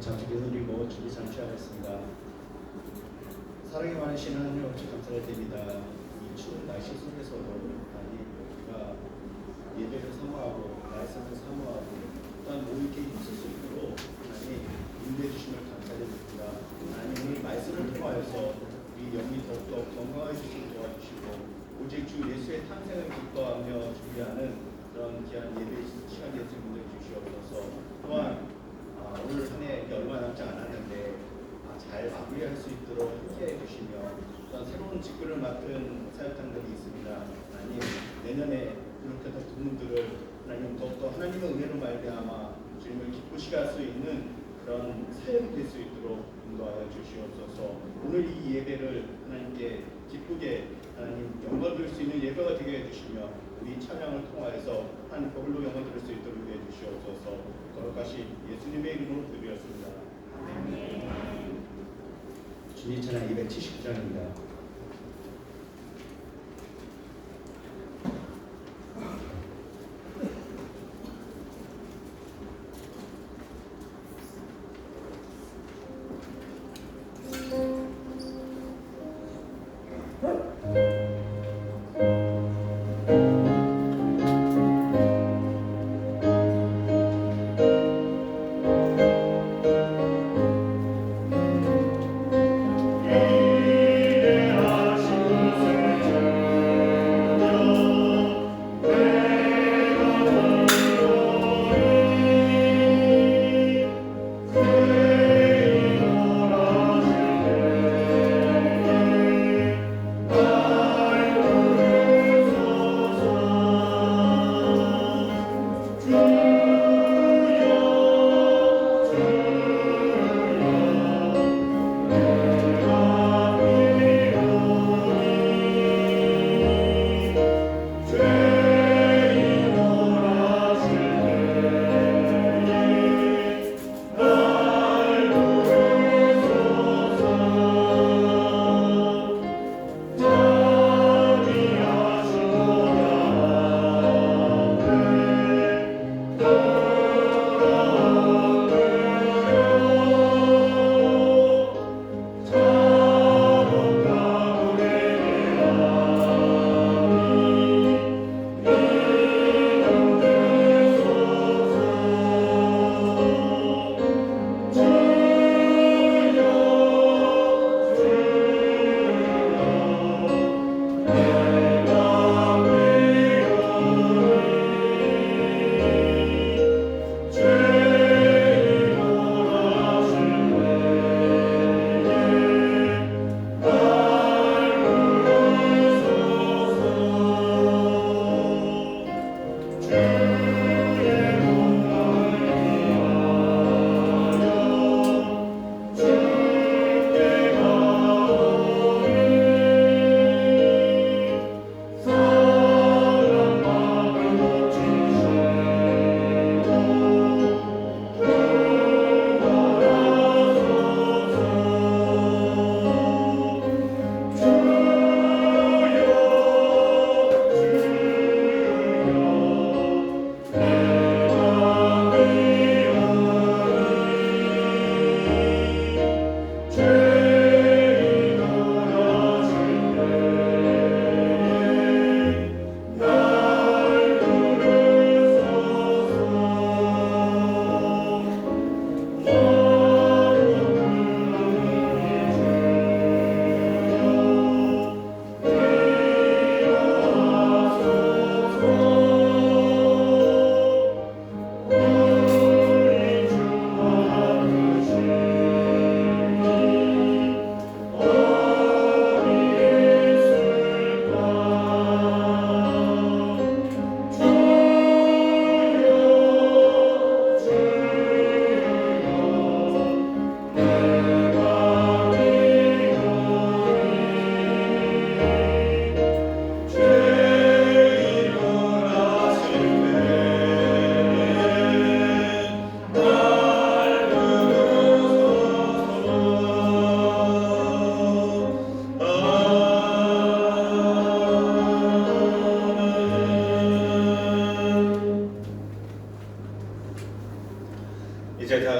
자기를 누리고 주기 잠시하겠습니다. 사랑이 많으신 하나님 아버지 감사를 드립니다. 이 추운 날씨 속에서도 우리가 예배를 사모하고 말씀을 사모하고 또한 모이게 있을 수 있도록 하나님 인도해 주심을 감사드립니다. 하나님 오늘 말씀을 통하여서 우리 영이 더욱더 건강해지시길 도와주시고 오직 주 예수의 탄생을 기뻐하며 준비하는 그런 귀한 예배 시간 예수 분들 주시옵소서. 또한 오늘 한 해 얼마 남지 않았는데 잘 마무리할 수 있도록 함께해 주시며 또한 새로운 직분을 맡은 사역단들이 있습니다. 하나님 내년에 그렇게 더 분들을 하나님 더욱더 하나님의 은혜로 말미암아 주님을 기쁘시게 할 수 있는 그런 사역이 될 수 있도록 인도하여 주시옵소서. 오늘 이 예배를 하나님께 기쁘게 하나님 영광 드릴 수 있는 예배가 되게 해주시며 우리 찬양을 통하여서 한 거울로 영광 드릴 수 있도록 해주시옵소서. 거룩하신 예수님의 이름으로 드리었습니다. 아멘. 주님 찬양 279장입니다.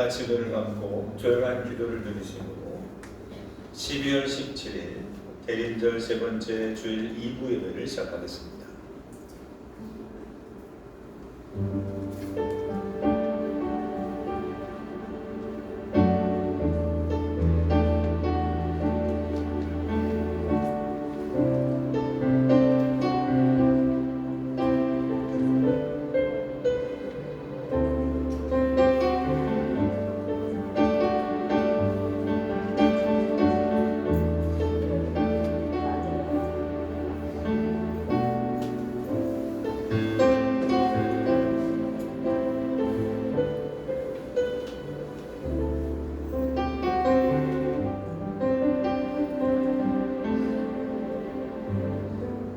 다 같이 눈을 감고 조용한 기도를 드리시므로 12월 17일 대림절 세 번째 주일 2부 예배를 시작하겠습니다.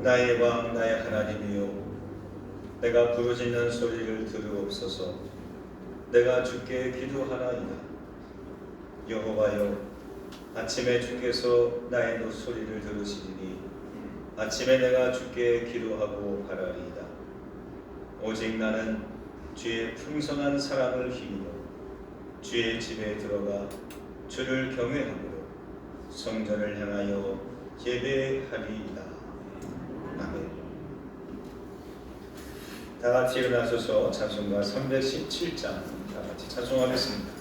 나의 왕 나의 하나님이여, 내가 부르짖는 소리를 들으옵소서. 내가 주께 기도하나이다. 여호와여, 아침에 주께서 나의 노소리를 들으시리니 아침에 내가 주께 기도하고 바라리이다. 오직 나는 주의 풍성한 사랑을 힘입어 주의 집에 들어가 주를 경외함으로 성전을 향하여 예배하리이다. 아멘. 다 같이 일어나셔서 찬송가 317장 다 같이 찬송하겠습니다.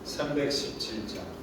(317장)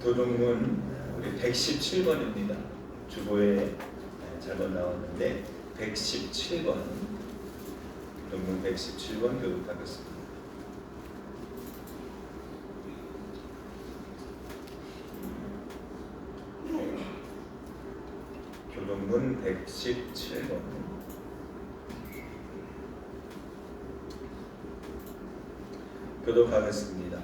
도둑문 우리 117번입니다. 주보에 잘못 나왔는데 117번 도둑문 117번 교독하겠습니다. 교독문 117번 교독하겠습니다.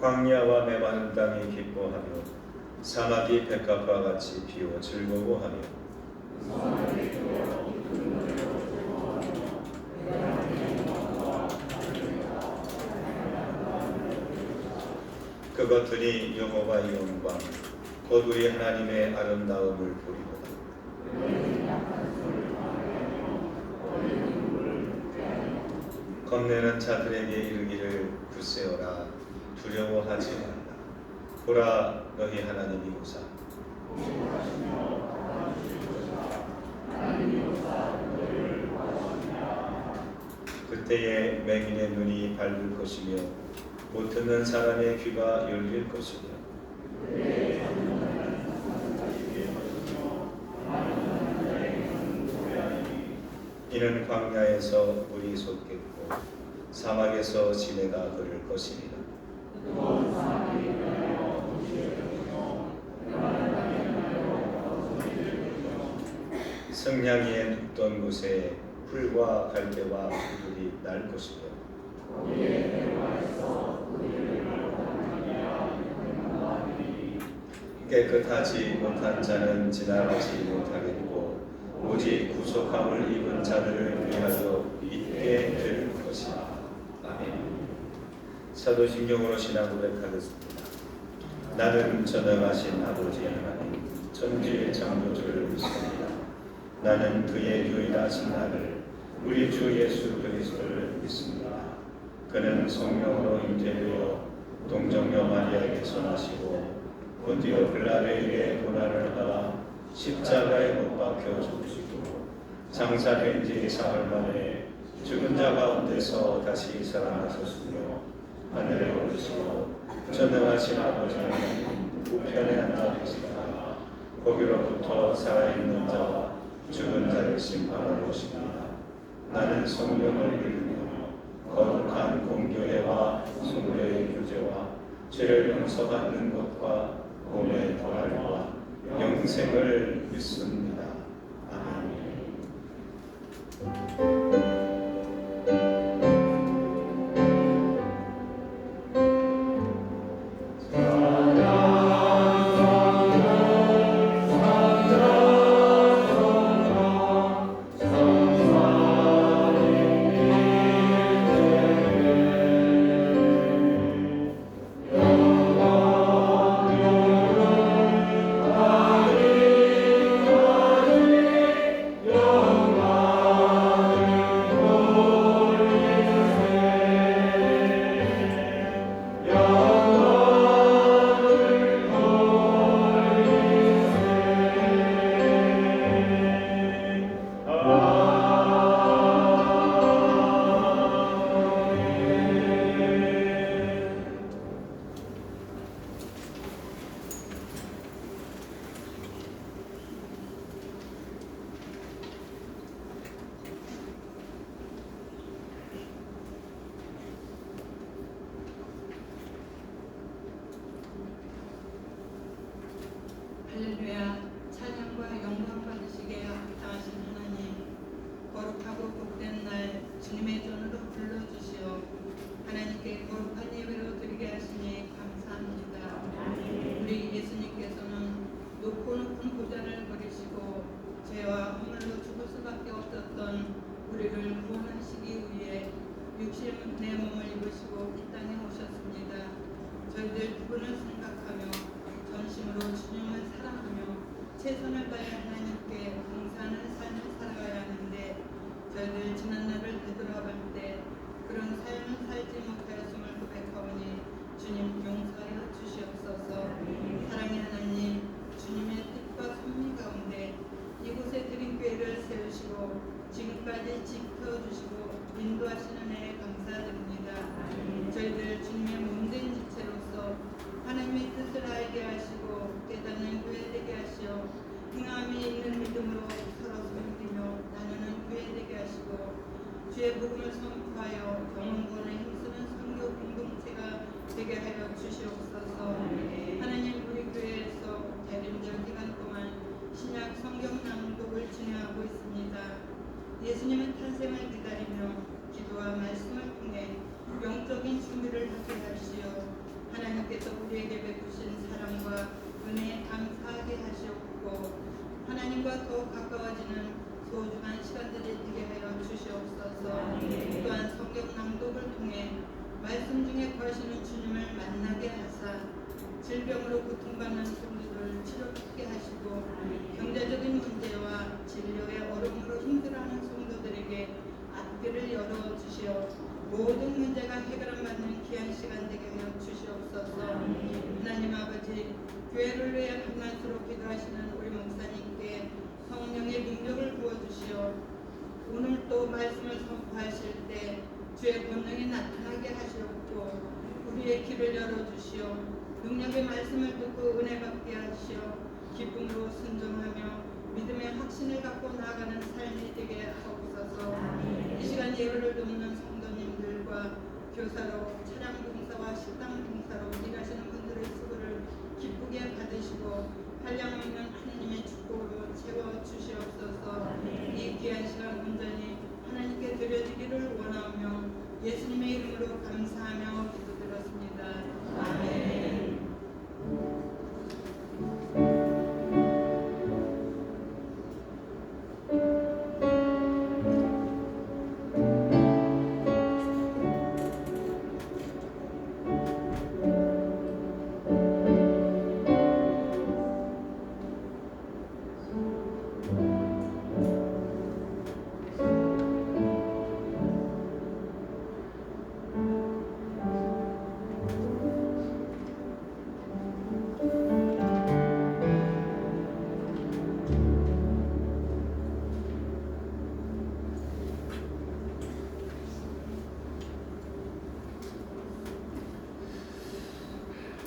광야와 메마른 땅이 기뻐하며 사막이 백합과 같이 피워 즐거워하며 그것들이 여호와의 영광 곧 우리 하나님의 아름다움을 보리로다. 겁내는 자들에게 이르기를 굳세어라 두려워하지 말라. 보라 너희 하나님이로사. 그때에 맹인의 눈이 밝을 것이며 못 듣는 사람의 귀가 열릴 것이며 이는 광야에서 물이 솟겠고 사막에서 시내가 흐를 것이니라. 성냥이에 눕던 곳에 풀과 갈대와 풀들이 날 것이며 깨끗하지 못한 자는 지나가지 못하겠고 오직 구속함을 입은 자들을 위하여 있게 될 것이다. 아멘. 사도신경으로 신앙 고백하겠습니다. 나는 전능하신 아버지 하나님 천지의 창조주를 믿습니다. 나는 그의 유일하신 아들 우리 주 예수 그리스도를 믿습니다. 그는 성령으로 잉태되어 동정녀 마리아에게서 나시고 본디오 빌라도에게 고난을 받아 십자가에 못 박혀 죽으시고 장사된 지 사흘 만에 죽은 자 가운데서 다시 살아나셨으며 하늘에 오르시고 전능하신 아버지 하나님 우편에 앉아계시다가 거기로부터 살아있는 자와 죽은 자를 심판하러 오십니다. 나는 성령을 믿으며 거룩한 공교회와 성도의 교제와 죄를 용서받는 것과 몸의 부활과 영생을 믿습니다. 아멘. 할렐루야. 찬양과 영광 받으시게 합당하신 하나님, 거룩하고 복된 날 주님의 전으로 불러주시어 하나님께 거룩한 예배로 드리게 하시니 감사합니다. 우리 예수님께서는 높고 높은 보좌를 버리시고 죄와 허물로 죽을 수밖에 없었던 우리를 구원하시기 위해 육신 내 몸을 입으시고 이 땅에 오셨습니다. 저희들 그분을 생각하며 전심으로 주님을 사랑하며 최선을 다해 하나님께 봉사하는 삶을 살아가야 하는데 저희들 지난날을 되돌아볼 때 그런 삶을 살지 못하였음을 고백하오니 주님 용서하여 주시옵소서. 사랑의 하나님, 주님의 뜻과 섭리 가운데 이곳에 드린 교회를 세우시고 지금까지 지켜주시고 인도하시는 은혜에 감사드립니다. 저희들 주님의 몸된 지체로서 하나님의 뜻을 알게 하시고 깨닫는 교회 되게 하시어 행함이 있는 믿음으로 서로 섬기며 나누는 교회 되게 하시고 주의 복음을 선포하여 영혼권에 힘쓰는 선교 공동체가 되게 하여 주시옵소서. 하나님, 우리 교회에서 대림절 기간 동안 신약 성경 낭독을 진행하고 있습니다. 예수님의 탄생을 기다리며 기도와 말씀을 통해 영적인 준비를 하게 하시어 하나님께서 우리에게 베푸신 사랑과 은혜에 감사하게 하시옵고 하나님과 더욱 가까워지는 소중한 시간들이 되게 하여 주시옵소서. 또한 성경 낭독을 통해 말씀 중에 거하시는 주님을 만나게 하사 질병으로 고통받는 성도들 치료받게 하시고 경제적인 문제와 진료의 어려움으로 힘들어하는 성도들에게 앞길을 열어주시어 모든 문제가 해결받는 귀한 시간 되게 하여 주시옵소서. 하나님 아버지, 교회를 위해 간간수로 기도하시는 우리 목사님께 성령의 능력을 부어주시어 오늘 또 말씀을 선포하실 때 주의 권능이 나타나게 하시옵고 우리의 길을 열어주시어 능력의 말씀을 듣고 은혜 받게 하시어 기쁨으로 순종하며 믿음의 확신을 갖고 나아가는 삶이 되게 하옵소서. 이 시간 예배를 돕는 성도님들과 교사로 차량 봉사와 식당 봉사로 일하시는 분들의 수고를 기쁘게 받으시고 한량없는 하나님의 축복으로 채워주시옵소서. 이 귀한 시간 온전히 하나님께 드려지기를 원하며 예수님의 이름으로 감사하며 기도드렸습니다. 아멘.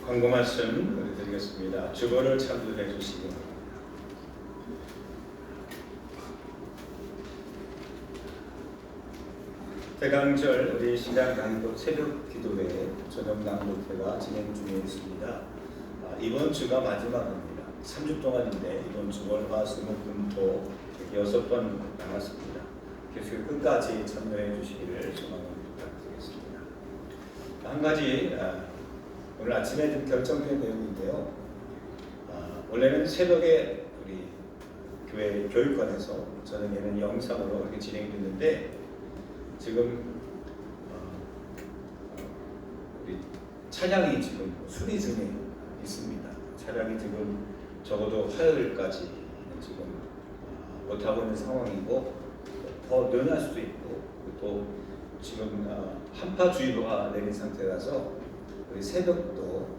광고 말씀 드리겠습니다. 주보를 참조해 주시기 바랍니다. 대강절 우리 신당 강도 새벽 기도회 저녁 낭독회가 진행 중에 있습니다. 이번 주가 마지막입니다. 3주 동안인데 이번 주 월, 화, 수, 목, 금, 토 이렇게 6번 남았습니다. 계속 끝까지 참여해 주시기를 소망을 부탁드리겠습니다. 한 가지 오늘 아침에 좀 결정된 내용인데요. 원래는 새벽에 우리 교회 교육관에서 저녁에는 영상으로 이렇게 진행이 됐는데 지금 우리 차량이 지금 수리 중에 있습니다. 차량이 지금 적어도 화요일까지 지금 못하고 있는 상황이고 더 늘어날 수도 있고 또 지금 한파주의보가 내린 상태라서 우리 새벽도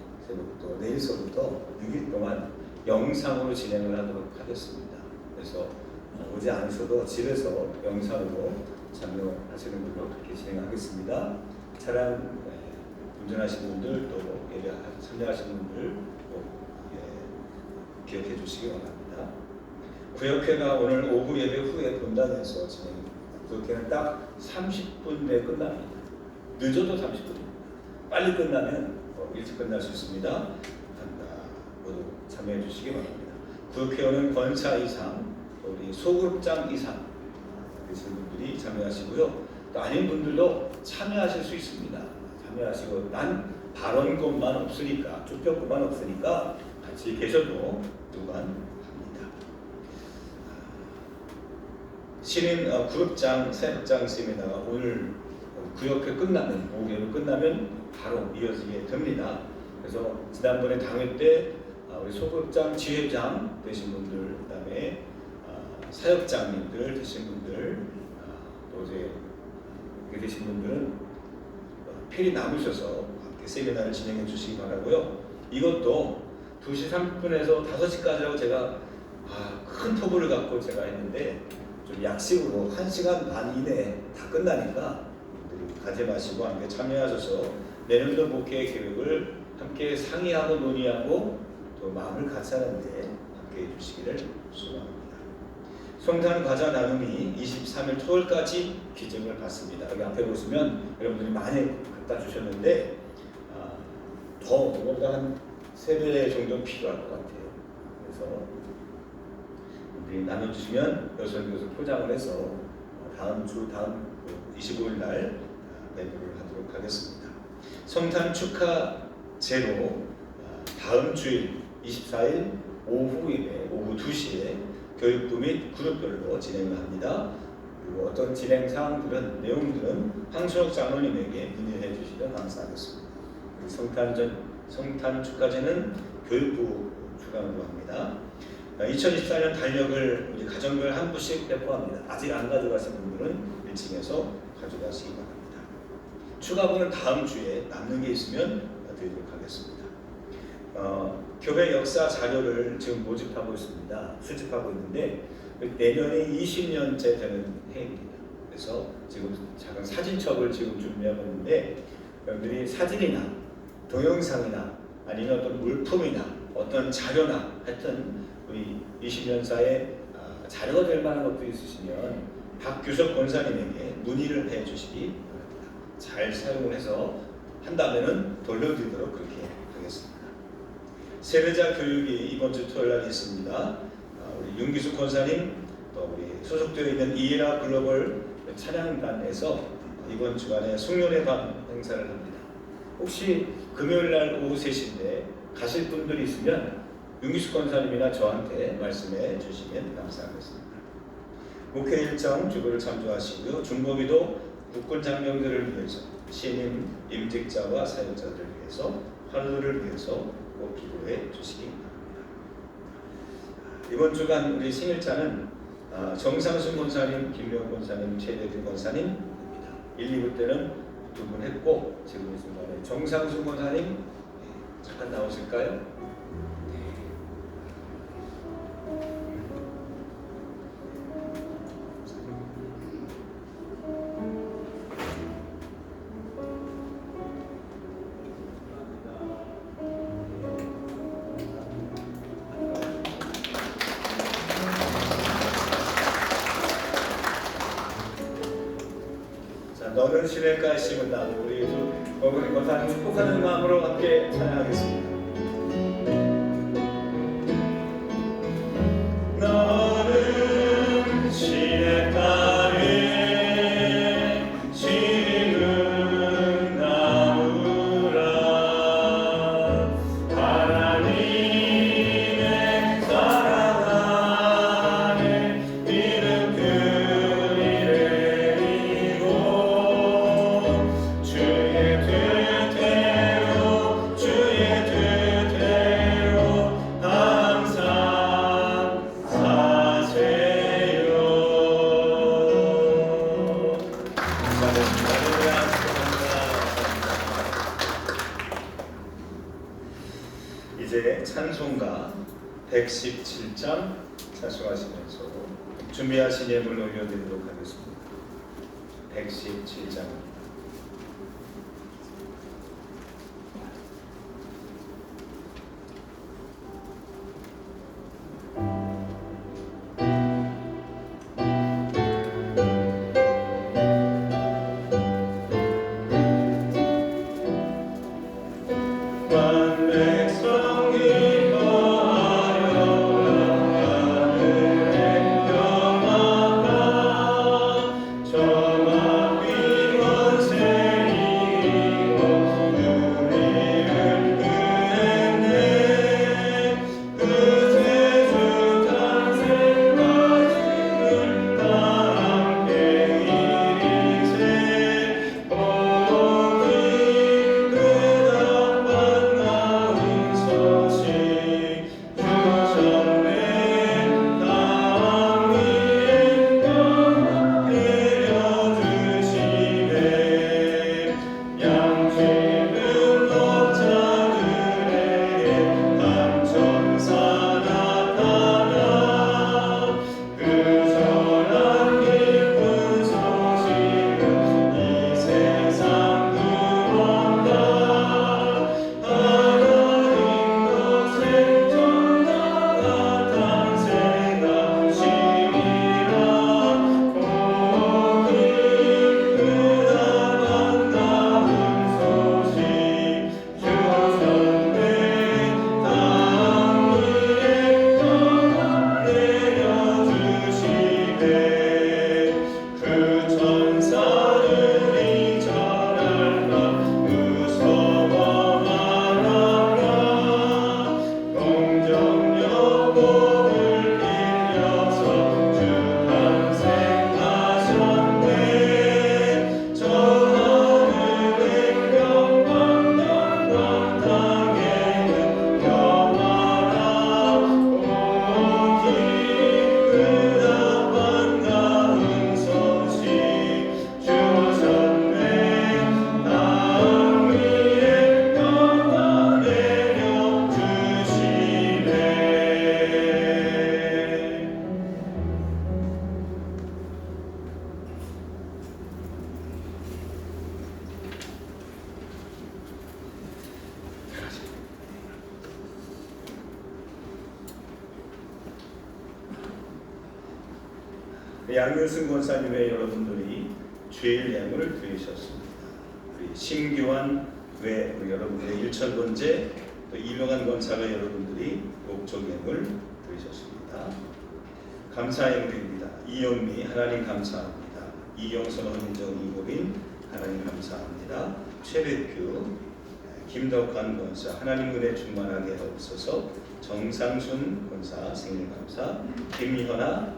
내일서부터 6일 동안 영상으로 진행을 하도록 하겠습니다. 그래서 오지 않으셔도 집에서 영상으로 참여하시는 걸로 그렇게 진행하겠습니다. 차량 운전하시는 분들 또 예배 참여하시는 분들 꼭 기억해 주시기 바랍니다. 구역회가 오늘 오후 예배 후에 본단에서 진행합니다. 구역회는 딱 30분 내에 끝납니다. 늦어도 30분입니다. 빨리 끝나면 일찍 끝날 수 있습니다. 모두 참여해 주시기 바랍니다. 구역회원은 권사 이상, 우리 소그룹장 이상 되신 분들이 참여하시고요. 또 아닌 분들도 참여하실 수 있습니다. 참여하시고 난 발언권만 없으니까, 투표권만 없으니까 같이 계셔도 무관합니다. 신인 그룹장, 세력장 세미나가 오늘 구역회 끝나면, 오후 예배 끝나면 바로 이어지게 됩니다. 그래서 지난번에 당회 때 우리 소그룹장, 지회장 되신 분들, 그다음에 사역장님들 되신 분들, 또 이제 이렇게 되신 분들은 필히 남으셔서 함께 세미나를 진행해 주시기 바라고요. 이것도 2시 30분에서 5시까지라고 제가 큰 포부를 갖고 제가 했는데 좀 약식으로 1시간 반 이내에 다 끝나니까 가지 마시고 함께 참여하셔서 내년도 목회 계획을 함께 상의하고 논의하고 또 마음을 같이 하는데 함께 해주시기를 소망합니다. 성탄 과자 나눔이 23일 토요일까지 기증을 받습니다. 여기 앞에 보시면 여러분들이 많이 갖다 주셨는데 더 이거보다 한 3배 정도 필요할 것 같아요. 그래서 우리 나눠주시면 여기서 포장을 해서 다음 25일 날 배부를 하도록 하겠습니다. 성탄 축하제로 다음 주일 24일 오후 예배 오후 2시에 교육부 및 그룹별로 진행을 합니다. 그리고 어떤 진행 사항들은 내용들은 황수혁 장로님에게 문의해 주시면 감사하겠습니다. 성탄절 성탄 축하제는 교육부 주관으로 합니다. 2024년 달력을 우리 가정별 한 부씩 배포합니다. 아직 안 가져가신 분들은 1층에서 가져가시기 바랍니다. 추가분은 다음 주에 남는 게 있으면 드리도록 하겠습니다. 교회 역사 자료를 지금 모집하고 있습니다. 수집하고 있는데 내년에 20년째 되는 해입니다. 그래서 지금 작은 사진첩을 지금 준비하고 있는데 여러분들이 사진이나 동영상이나 아니면 어떤 물품이나 어떤 자료나 하여튼 우리 20년사에 자료가 될 만한 것도 있으시면 박규석 권사님에게 문의를 해 주시기 바랍니다. 잘 사용을 해서 한다면은 돌려드리도록 그렇게 하겠습니다. 세례자 교육이 이번 주 토요일 날 있습니다. 우리 윤기숙 권사님 또 우리 소속되어 있는 이에라 글로벌 찬양단에서 이번 주간에 숙련의 밤 행사를 합니다. 혹시 금요일 날 오후 3시인데 가실 분들이 있으면 윤기숙 권사님이나 저한테 말씀해 주시면 감사하겠습니다. 목회 일정 주부를 참조하시고요. 중보기도 국군 장병들을 위해서 신임 임직자와 사역자들을 위해서 하루를 위해서 꼭 기도해 주시기 바랍니다. 이번 주간 우리 생일자는 정상순 권사님, 김명 권사님, 최대준 권사님입니다. 1, 2부 때는 2분 했고 지금 이 순간에 정상순 권사님 잠깐 나오실까요? 너는 시냇가에 심은 나무 우리 어머니 권사님 축복하는 마음으로 함께 찬양하겠습니다. 너는 시냇가에 심은 나무라 하나님의 사랑 안에 이름 그 이제 찬송가 117장 찬송하시면서 준비하신 예물 올려드리도록 하겠습니다. 117장입니다. 정막 위와 양윤승 권사님의 여러분들이 주일 예물을 드리셨습니다. 우리 심규환 외 우리 여러분들의 일천번째 또 이명환 권사가 여러분들이 목적 예물 드리셨습니다. 감사 예물입니다. 이영미 하나님 감사합니다. 이영선 헌정 이고린 하나님 감사합니다. 최백규 김덕환 권사 하나님 은혜 충만하게 하옵소서. 정상순 권사 생일 감사. 김현아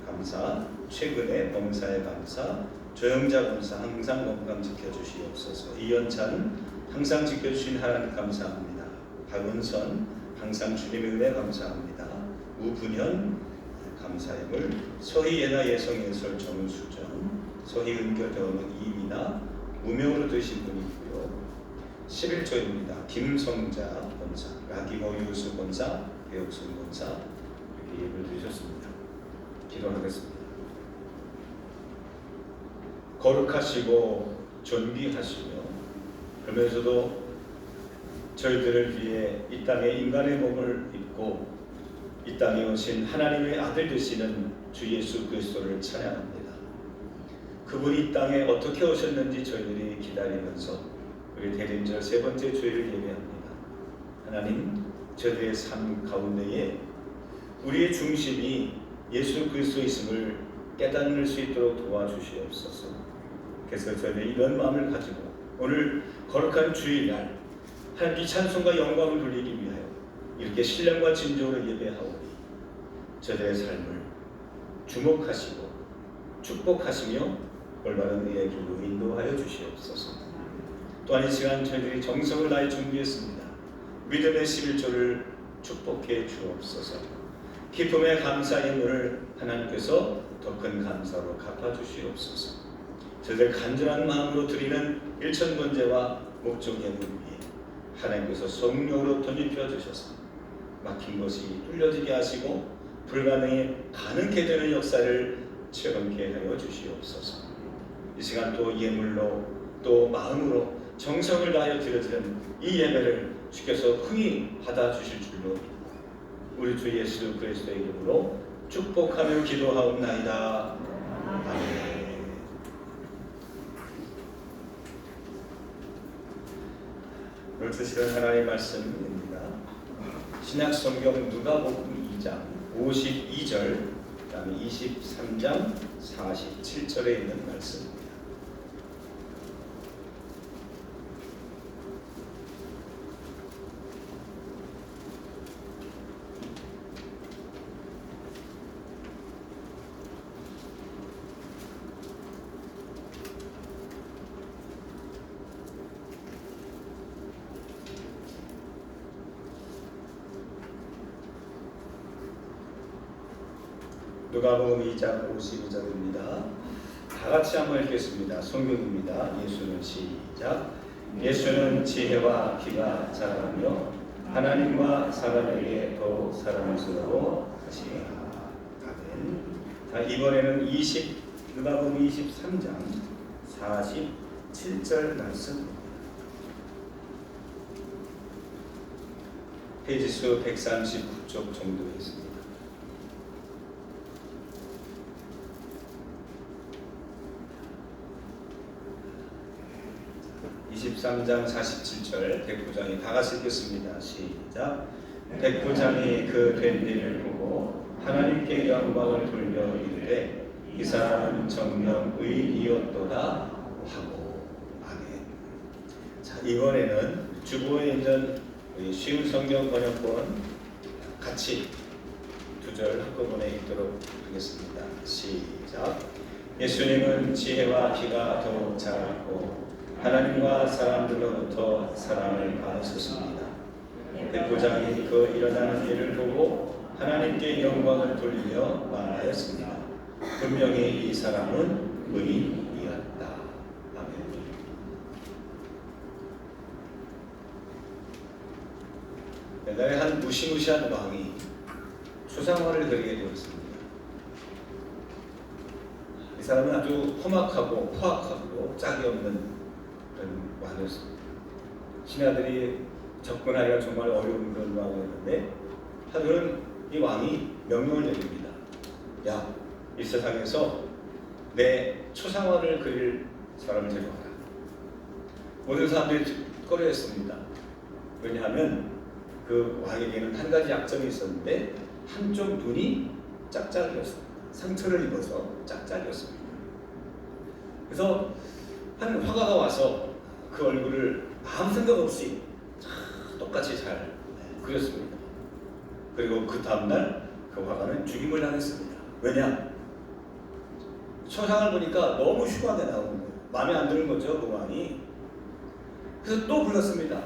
감사. 최근에 범사에 감사. 조영자 권사 항상 건강 지켜주시옵소서. 이연찬 항상 지켜주신 하나님 감사합니다. 박은선 항상 주님의 은혜 감사합니다. 우분현 감사예물. 서희예나 예성예설 정수정. 서희은교대원은 이미나 무명으로 드신 분이 있고요. 11조입니다. 김성자 권사, 라기모 유수 권사, 배옥순 권사 이렇게 예물 드리셨습니다. 기도하겠습니다. 거룩하시고 존귀하시며 그러면서도 저희들을 위해 이 땅에 인간의 몸을 입고 이 땅에 오신 하나님의 아들 되시는 주 예수 그리스도를 찬양합니다. 그분이 이 땅에 어떻게 오셨는지 저희들이 기다리면서 우리 대림절 세 번째 주일을 예배합니다. 하나님, 저희들의 삶 가운데에 우리의 중심이 예수 그리스도이심을 깨닫는 수 있도록 도와주시옵소서. 그래서 저희는 이런 마음을 가지고 오늘 거룩한 주일날 하나님께 찬송과 영광을 돌리기 위하여 이렇게 신령과 진정으로 예배하오니 저희들의 삶을 주목하시고 축복하시며 올바른 의의 길로 인도하여 주시옵소서. 또한 이 시간 저희들이 정성을 다해 준비했습니다. 믿음의 11조를 축복해 주옵소서. 기쁨의 감사 예물을 하나님께서 더 큰 감사로 갚아주시옵소서. 저희들 간절한 마음으로 드리는 일천번제와 목적 예물 위에 하나님께서 성령으로 덧입혀 주셔서 막힌 것이 뚫려지게 하시고 불가능이 가능케 되는 역사를 체험케 하여 주시옵소서. 이 시간 또 예물로 또 마음으로 정성을 다하여 드려지는 이 예배를 주께서 흥이 받아주실 줄로 믿고 우리 주 예수 그리스도의 이름으로 축복하며 기도하옵나이다. 아멘. 오늘 주시는 하나님의 말씀입니다. 신약성경 누가복음 2장 52절 그다음에 23장 47절에 있는 말씀입니다. 누가복음 2장 52절입니다. 다 같이 한번 읽겠습니다. 성경입니다. 예수는 시작. 예수는 지혜와 기가 자라며 하나님과 사람에게 더욱 사랑스러워 하시니라. 아멘. 자, 이번에는 누가복음 23장 47절 말씀입니다. 페이지수 139쪽 정도 있습니다. 23장 47절 백부장이 다 같이 읽겠습니다. 시작. 백부장이 그 된 일을 보고 하나님께 영광을 돌려 이르되 이 사람은 정녕 의인이었도다 하고. 아멘. 자, 이번에는 주보에 있는 쉬운 성경 번역본 같이 두 절 한꺼번에 읽도록 하겠습니다. 시작. 예수님은 지혜와 기가 더욱 자랐고 하나님과 사람들로부터 사랑을 받으셨습니다. 백부장이 그 일어나는 일을 보고 하나님께 영광을 돌리며 말하였습니다. 분명히 이 사람은 의인이었다. 아멘. 옛날에 한 무시무시한 왕이 추상화를 그리게 되었습니다. 이 사람은 아주 험악하고 포악하고 짝이 없는 그런 왕이었습니다. 신하들이 접근하기가 정말 어려운 그런 왕이었는데 하루는 이 왕이 명령을 내립니다. 야, 이 세상에서 내 초상화를 그릴 사람을 데려와라. 모든 사람들이 꺼려했습니다. 왜냐하면 그 왕에게는 한 가지 약점이 있었는데 한쪽 눈이 짝짝이었습니다. 상처를 입어서 짝짝이었습니다. 그래서 한 화가가 와서 그 얼굴을 아무 생각 없이 똑같이 잘 그렸습니다. 그리고 그 다음날 그 화가는 죽임을 당했습니다. 왜냐? 초상을 보니까 너무 흉하게 나오는 거예요. 마음에 안 드는 거죠, 그 왕이. 그래서 또 불렀습니다.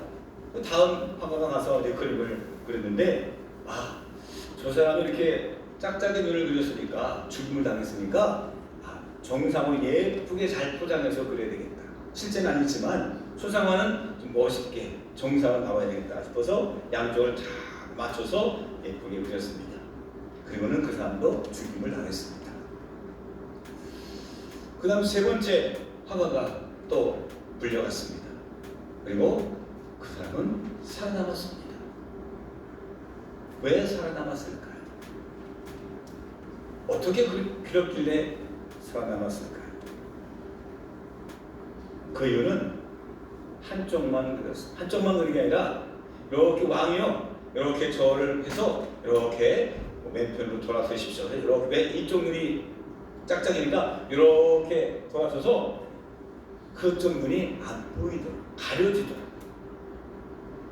그 다음 화가가 가서 이제 그림을 그렸는데, 저 사람이 이렇게 짝짝이 눈을 그렸으니까, 죽임을 당했으니까, 정상을 예쁘게 잘 포장해서 그려야 되겠다. 실제는 아니지만 초상화는 좀 멋있게 정상을 나와야 되겠다 싶어서 양쪽을 잘 맞춰서 예쁘게 그렸습니다. 그리고는 그 사람도 죽임을 당했습니다. 그 다음 세 번째 화가가 또 불려갔습니다. 그리고 그 사람은 살아남았습니다. 왜 살아남았을까요? 어떻게 그렸길래 살아남았을까요? 그 이유는 한쪽만 그렸습니다. 한쪽만 그린 게 아니라 이렇게 왕이요, 이렇게 절을 해서 이렇게 맨편으로 돌아서십시오. 이렇게 이쪽 눈이 짝짝이니까 이렇게 돌아서서 그쪽 눈이 안 보이도록 가려지도록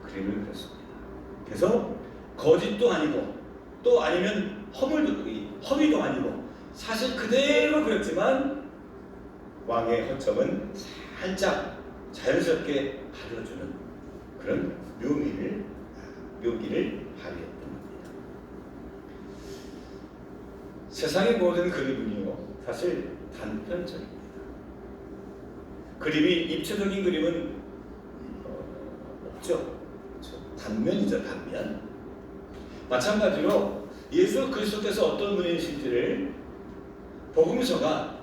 그림을 그렸습니다. 그래서 거짓도 아니고 또 아니면 허위도 아니고 사실 그대로 그렸지만 왕의 허점은 살짝 자연스럽게 가려주는 그런 묘기를 발휘했던 겁니다. 세상의 모든 그림은요, 사실 단편적입니다. 그림이 입체적인 그림은 없죠. 단면이죠, 단면. 마찬가지로 예수 그리스도께서 어떤 분이신지를 복음서가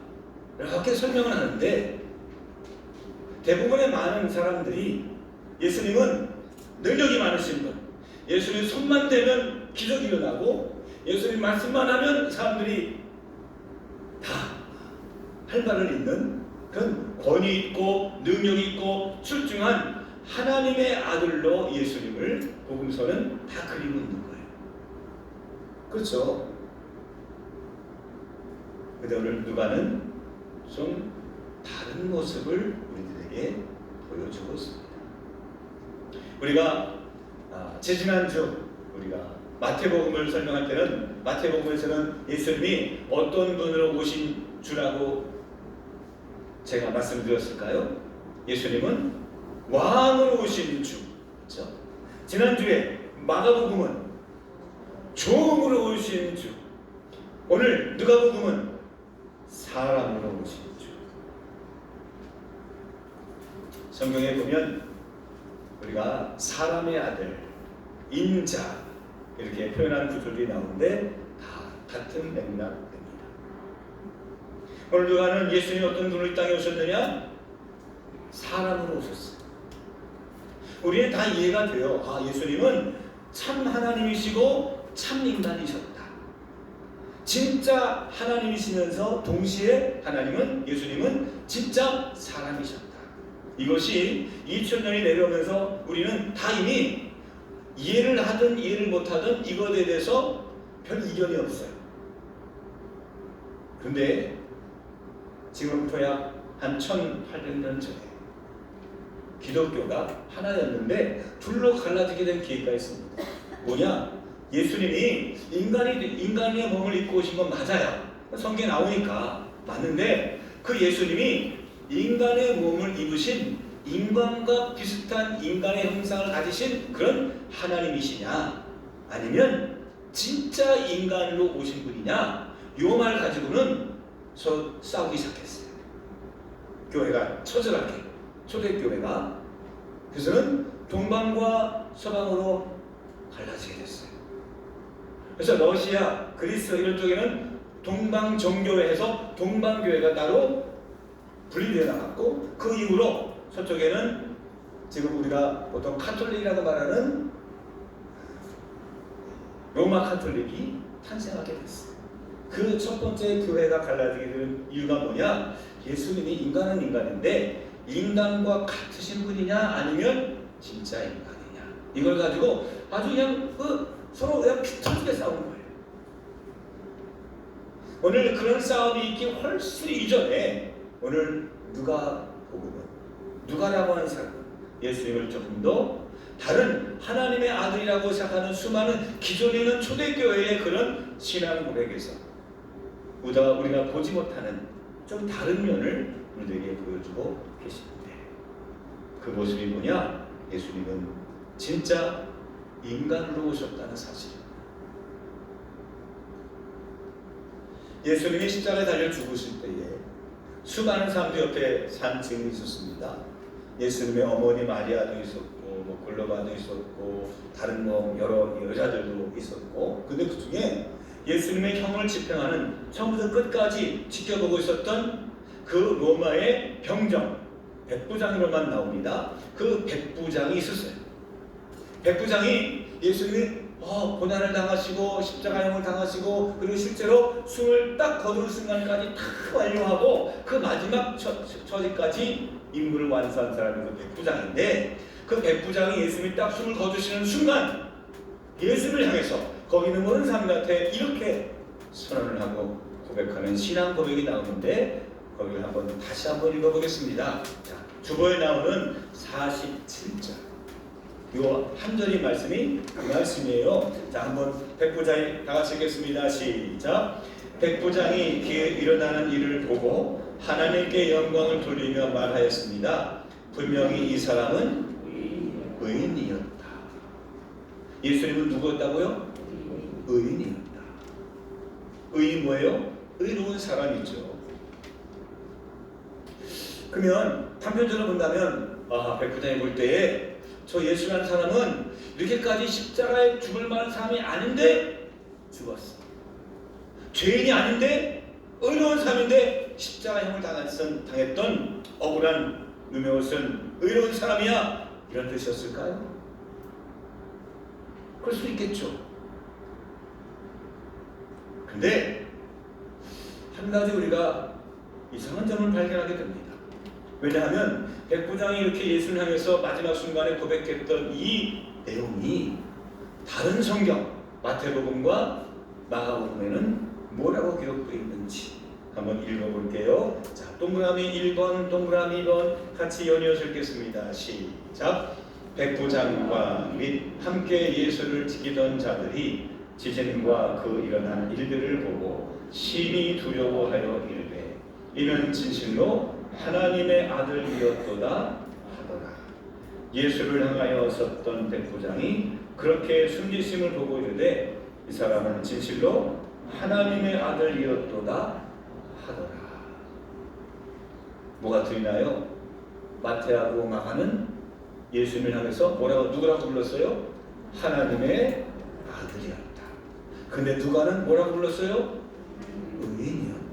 이렇게 설명을 하는데 대부분의 많은 사람들이 예수님은 능력이 많으신 분, 예수님 손만 대면 기적이 일어나고 예수님 말씀만 하면 사람들이 다 할 말을 잇는 그런 권위 있고 능력이 있고 출중한 하나님의 아들로 예수님을 복음서는 다 그리고 있는 거예요. 그렇죠? 근데 오늘 누가는 좀 다른 모습을 우리들에게 보여주고 있습니다. 우리가 지난주 우리가 마태복음을 설명할 때는 마태복음에서는 예수님이 어떤 분으로 오신 주라고 제가 말씀드렸을까요? 예수님은 왕으로 오신 주. 그렇죠? 지난주에 마가복음은 종으로 오신 주. 오늘 누가복음은 사람으로 오신 주. 성경에 보면 우리가 사람의 아들, 인자 이렇게 표현하는 구절이 나오는데 다 같은 맥락입니다. 오늘 누가는 예수님이 어떤 분으로 이 땅에 오셨느냐? 사람으로 오셨어요. 우리는 다 이해가 돼요. 예수님은 참 하나님이시고 참 인간이셨다. 진짜 하나님이시면서 동시에 예수님은 진짜 사람이셨다. 이것이 2000년이 내려오면서 우리는 다 이미 이해를 하든 이해를 못하든 이것에 대해서 별 이견이 없어요. 그런데 지금부터 약 한 1800년 전에 기독교가 하나였는데 둘로 갈라지게 된 계기가 있습니다. 뭐냐? 예수님이 인간의 몸을 입고 오신 건 맞아요. 성경에 나오니까 맞는데 그 예수님이 인간의 몸을 입으신 인간과 비슷한 인간의 형상을 가지신 그런 하나님이시냐, 아니면 진짜 인간으로 오신 분이냐, 이 말 가지고는 싸우기 시작했어요. 교회가 처절하게, 초대교회가. 그래서는 동방과 서방으로 갈라지게 됐어요. 그래서 러시아, 그리스 이런 쪽에는 동방정교회에서 동방교회가 따로 분리되어 나갔고, 그 이후로 서쪽에는 지금 우리가 보통 카톨릭이라고 말하는 로마 카톨릭이 탄생하게 됐어요. 그 첫 번째 교회가 갈라지게 된 이유가 뭐냐? 예수님이 인간은 인간인데 인간과 같으신 분이냐 아니면 진짜 인간이냐, 이걸 가지고 아주 그냥 서로 그냥 피 터지게 싸우는 거예요. 오늘 그런 싸움이 있기 훨씬 이전에 오늘 누가라고 하는 사람, 예수님을 조금 더 다른 하나님의 아들이라고 생각하는 수많은 기존에 있는 초대교회의 그런 신앙 고백에서 우리가 보지 못하는 좀 다른 면을 우리에게 보여주고 계시는데, 그 모습이 뭐냐? 예수님은 진짜 인간으로 오셨다는 사실입니다. 예수님이 십자가에 달려 죽으실 때에 수많은 사람들 옆에 산 증인이 있었습니다. 예수님의 어머니 마리아도 있었고, 골로바도 있었고, 다른 여러 여자들도 있었고, 근데 그 중에 예수님의 형을 집행하는 처음부터 끝까지 지켜보고 있었던 그 로마의 병정, 백부장으로만 나옵니다. 그 백부장이 있었어요. 백부장이 예수님이 고난을 당하시고 십자가형을 당하시고 그리고 실제로 숨을 딱 거두는 순간까지 다 완료하고 그 마지막 처지까지 임무를 완수한 사람이 그 백부장인데, 그 백부장이 예수님이 딱 숨을 거두시는 순간 예수를 향해서 거기 있는 모든 사람들한테 이렇게 선언을 하고 고백하는 신앙 고백이 나오는데, 거기를 다시 한번 읽어보겠습니다. 자, 주보에 나오는 47절. 요 한 절의 말씀이 그 말씀이에요. 자, 한번 백부장이 다 같이 읽겠습니다. 시작. 백부장이 기에 일어나는 일을 보고 하나님께 영광을 돌리며 말하였습니다. 분명히 이 사람은 의인이었다. 예수님은 누구였다고요? 의인이었다. 의인 뭐예요? 의로운 사람이죠. 그러면 한편적으로 본다면 백부장이 볼 때에 저 예수라는 사람은 이렇게까지 십자가에 죽을 만한 사람이 아닌데 죽었어. 죄인이 아닌데 의로운 사람인데 십자가형을 당했던 억울한 누메옷은 의로운 사람이야, 이런 뜻이었을까요? 그럴 수 있겠죠. 근데 한 가지 우리가 이상한 점을 발견하게 됩니다. 왜냐하면 백부장이 이렇게 예수를 향해서 마지막 순간에 고백했던 이 내용이 다른 성경 마태복음과 마가복음에는 뭐라고 기록되어 있는지 한번 읽어볼게요. 자, 동그라미 1번, 동그라미 2번 같이 연이어서 읽겠습니다. 시작. 백부장과 및 함께 예수를 지키던 자들이 지진과 그 일어난 일들을 보고 심히 두려워하여 이르되 이는 진실로 하나님의 아들이었도다 하더라. 예수를 향하여 섰던 백부장이 그렇게 숨기심을 보고 이르되 이 사람은 진실로 하나님의 아들이었도다 하더라. 뭐가 들리나요? 마태하고 마가는 예수님을 향해서 누구라고 불렀어요? 하나님의 아들이었다. 근데 누가는 뭐라고 불렀어요? 의인이었다.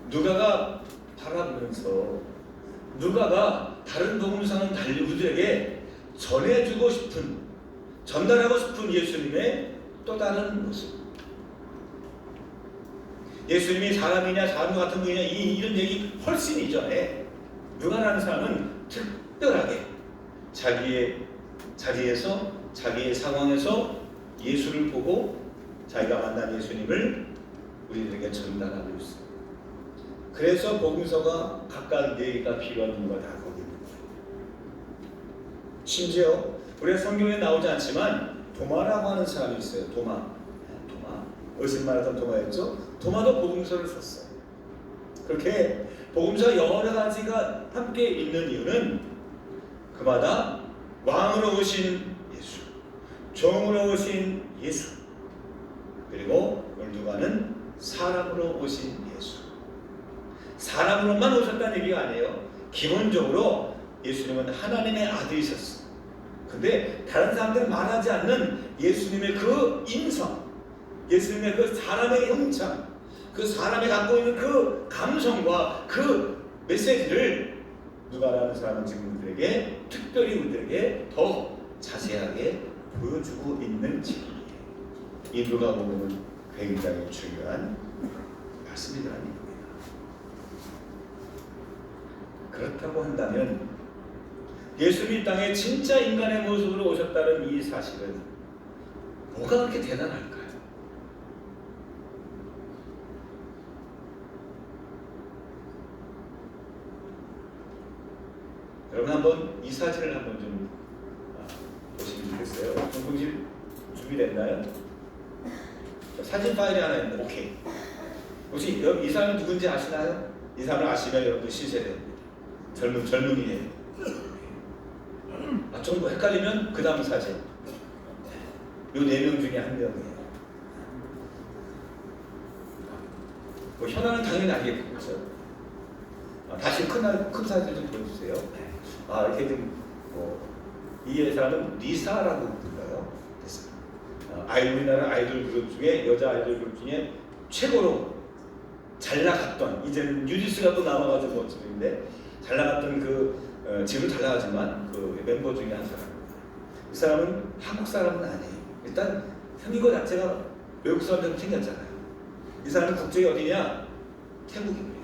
누가가 바라보면서 누가가 다른 복음서는 달리 우리에게 전해주고 싶은, 전달하고 싶은 예수님의 또 다른 모습. 예수님이 사람이냐 사람 같은 분이냐 이런 얘기 훨씬 이전에 누가라는 사람은 특별하게 자기의 자리에서 자기의 상황에서 예수를 보고 자기가 만난 예수님을 우리들에게 전달하고 있습니다. 그래서 복음서가 각각 4개가 필요한 이유가 다 거기 있는 거예요. 심지어 우리가 성경에 나오지 않지만 도마라고 하는 사람이 있어요. 도마. 의심말하던 도마였죠. 도마도 복음서를 썼어요. 그렇게 복음서 여러 가지가 함께 있는 이유는 그마다 왕으로 오신 예수, 종으로 오신 예수, 그리고 오늘 누가는 사람으로 오신 예수. 사람으로만 오셨다는 얘기가 아니에요. 기본적으로 예수님은 하나님의 아들이셨어요. 근데 다른 사람들은 말하지 않는 예수님의 그 인성, 예수님의 그 사람의 형상, 그 사람이 갖고 있는 그 감성과 그 메시지를 누가라는 사람은 지금 우리들에게 특별히 우리들에게 더 자세하게 보여주고 있는 책이에요. 이 누가복음은 굉장히 중요한 말씀이라는 겁니다. 그렇다고 한다면 예수님이 땅에 진짜 인간의 모습으로 오셨다는 이 사실은 뭐가 그렇게 대단할까요? 여러분 한번 이 사진을 한번 좀 보시면 좋겠어요. 공실 준비됐나요? 사진 파일이 하나 있는데 오케이. 혹시 여러분 이 사람이 누군지 아시나요? 이 사람을 아시면 여러분들 신세대입니다. 젊은이에요. 좀 뭐 헷갈리면 그 다음 사진. 요 4명 중에 한 명이에요. 뭐 현아는 당연히 알겠죠. 다시 큰 사진 좀 보여주세요. 이렇게 좀 이 사람은 리사라고 불러요. 우리나라 아이돌 그룹 중에 여자 아이돌 그룹 중에 최고로 잘 나갔던, 이제는 뉴디스가 또 남아가지고 멋집인데 잘 나갔던 지금 잘 나가지만 그 멤버 중에 한 사람. 이 사람은 한국 사람은 아니에요. 일단 생긴 것 자체가 외국 사람처럼 생겼잖아요. 이 사람은 국적이 어디냐? 태국입니다.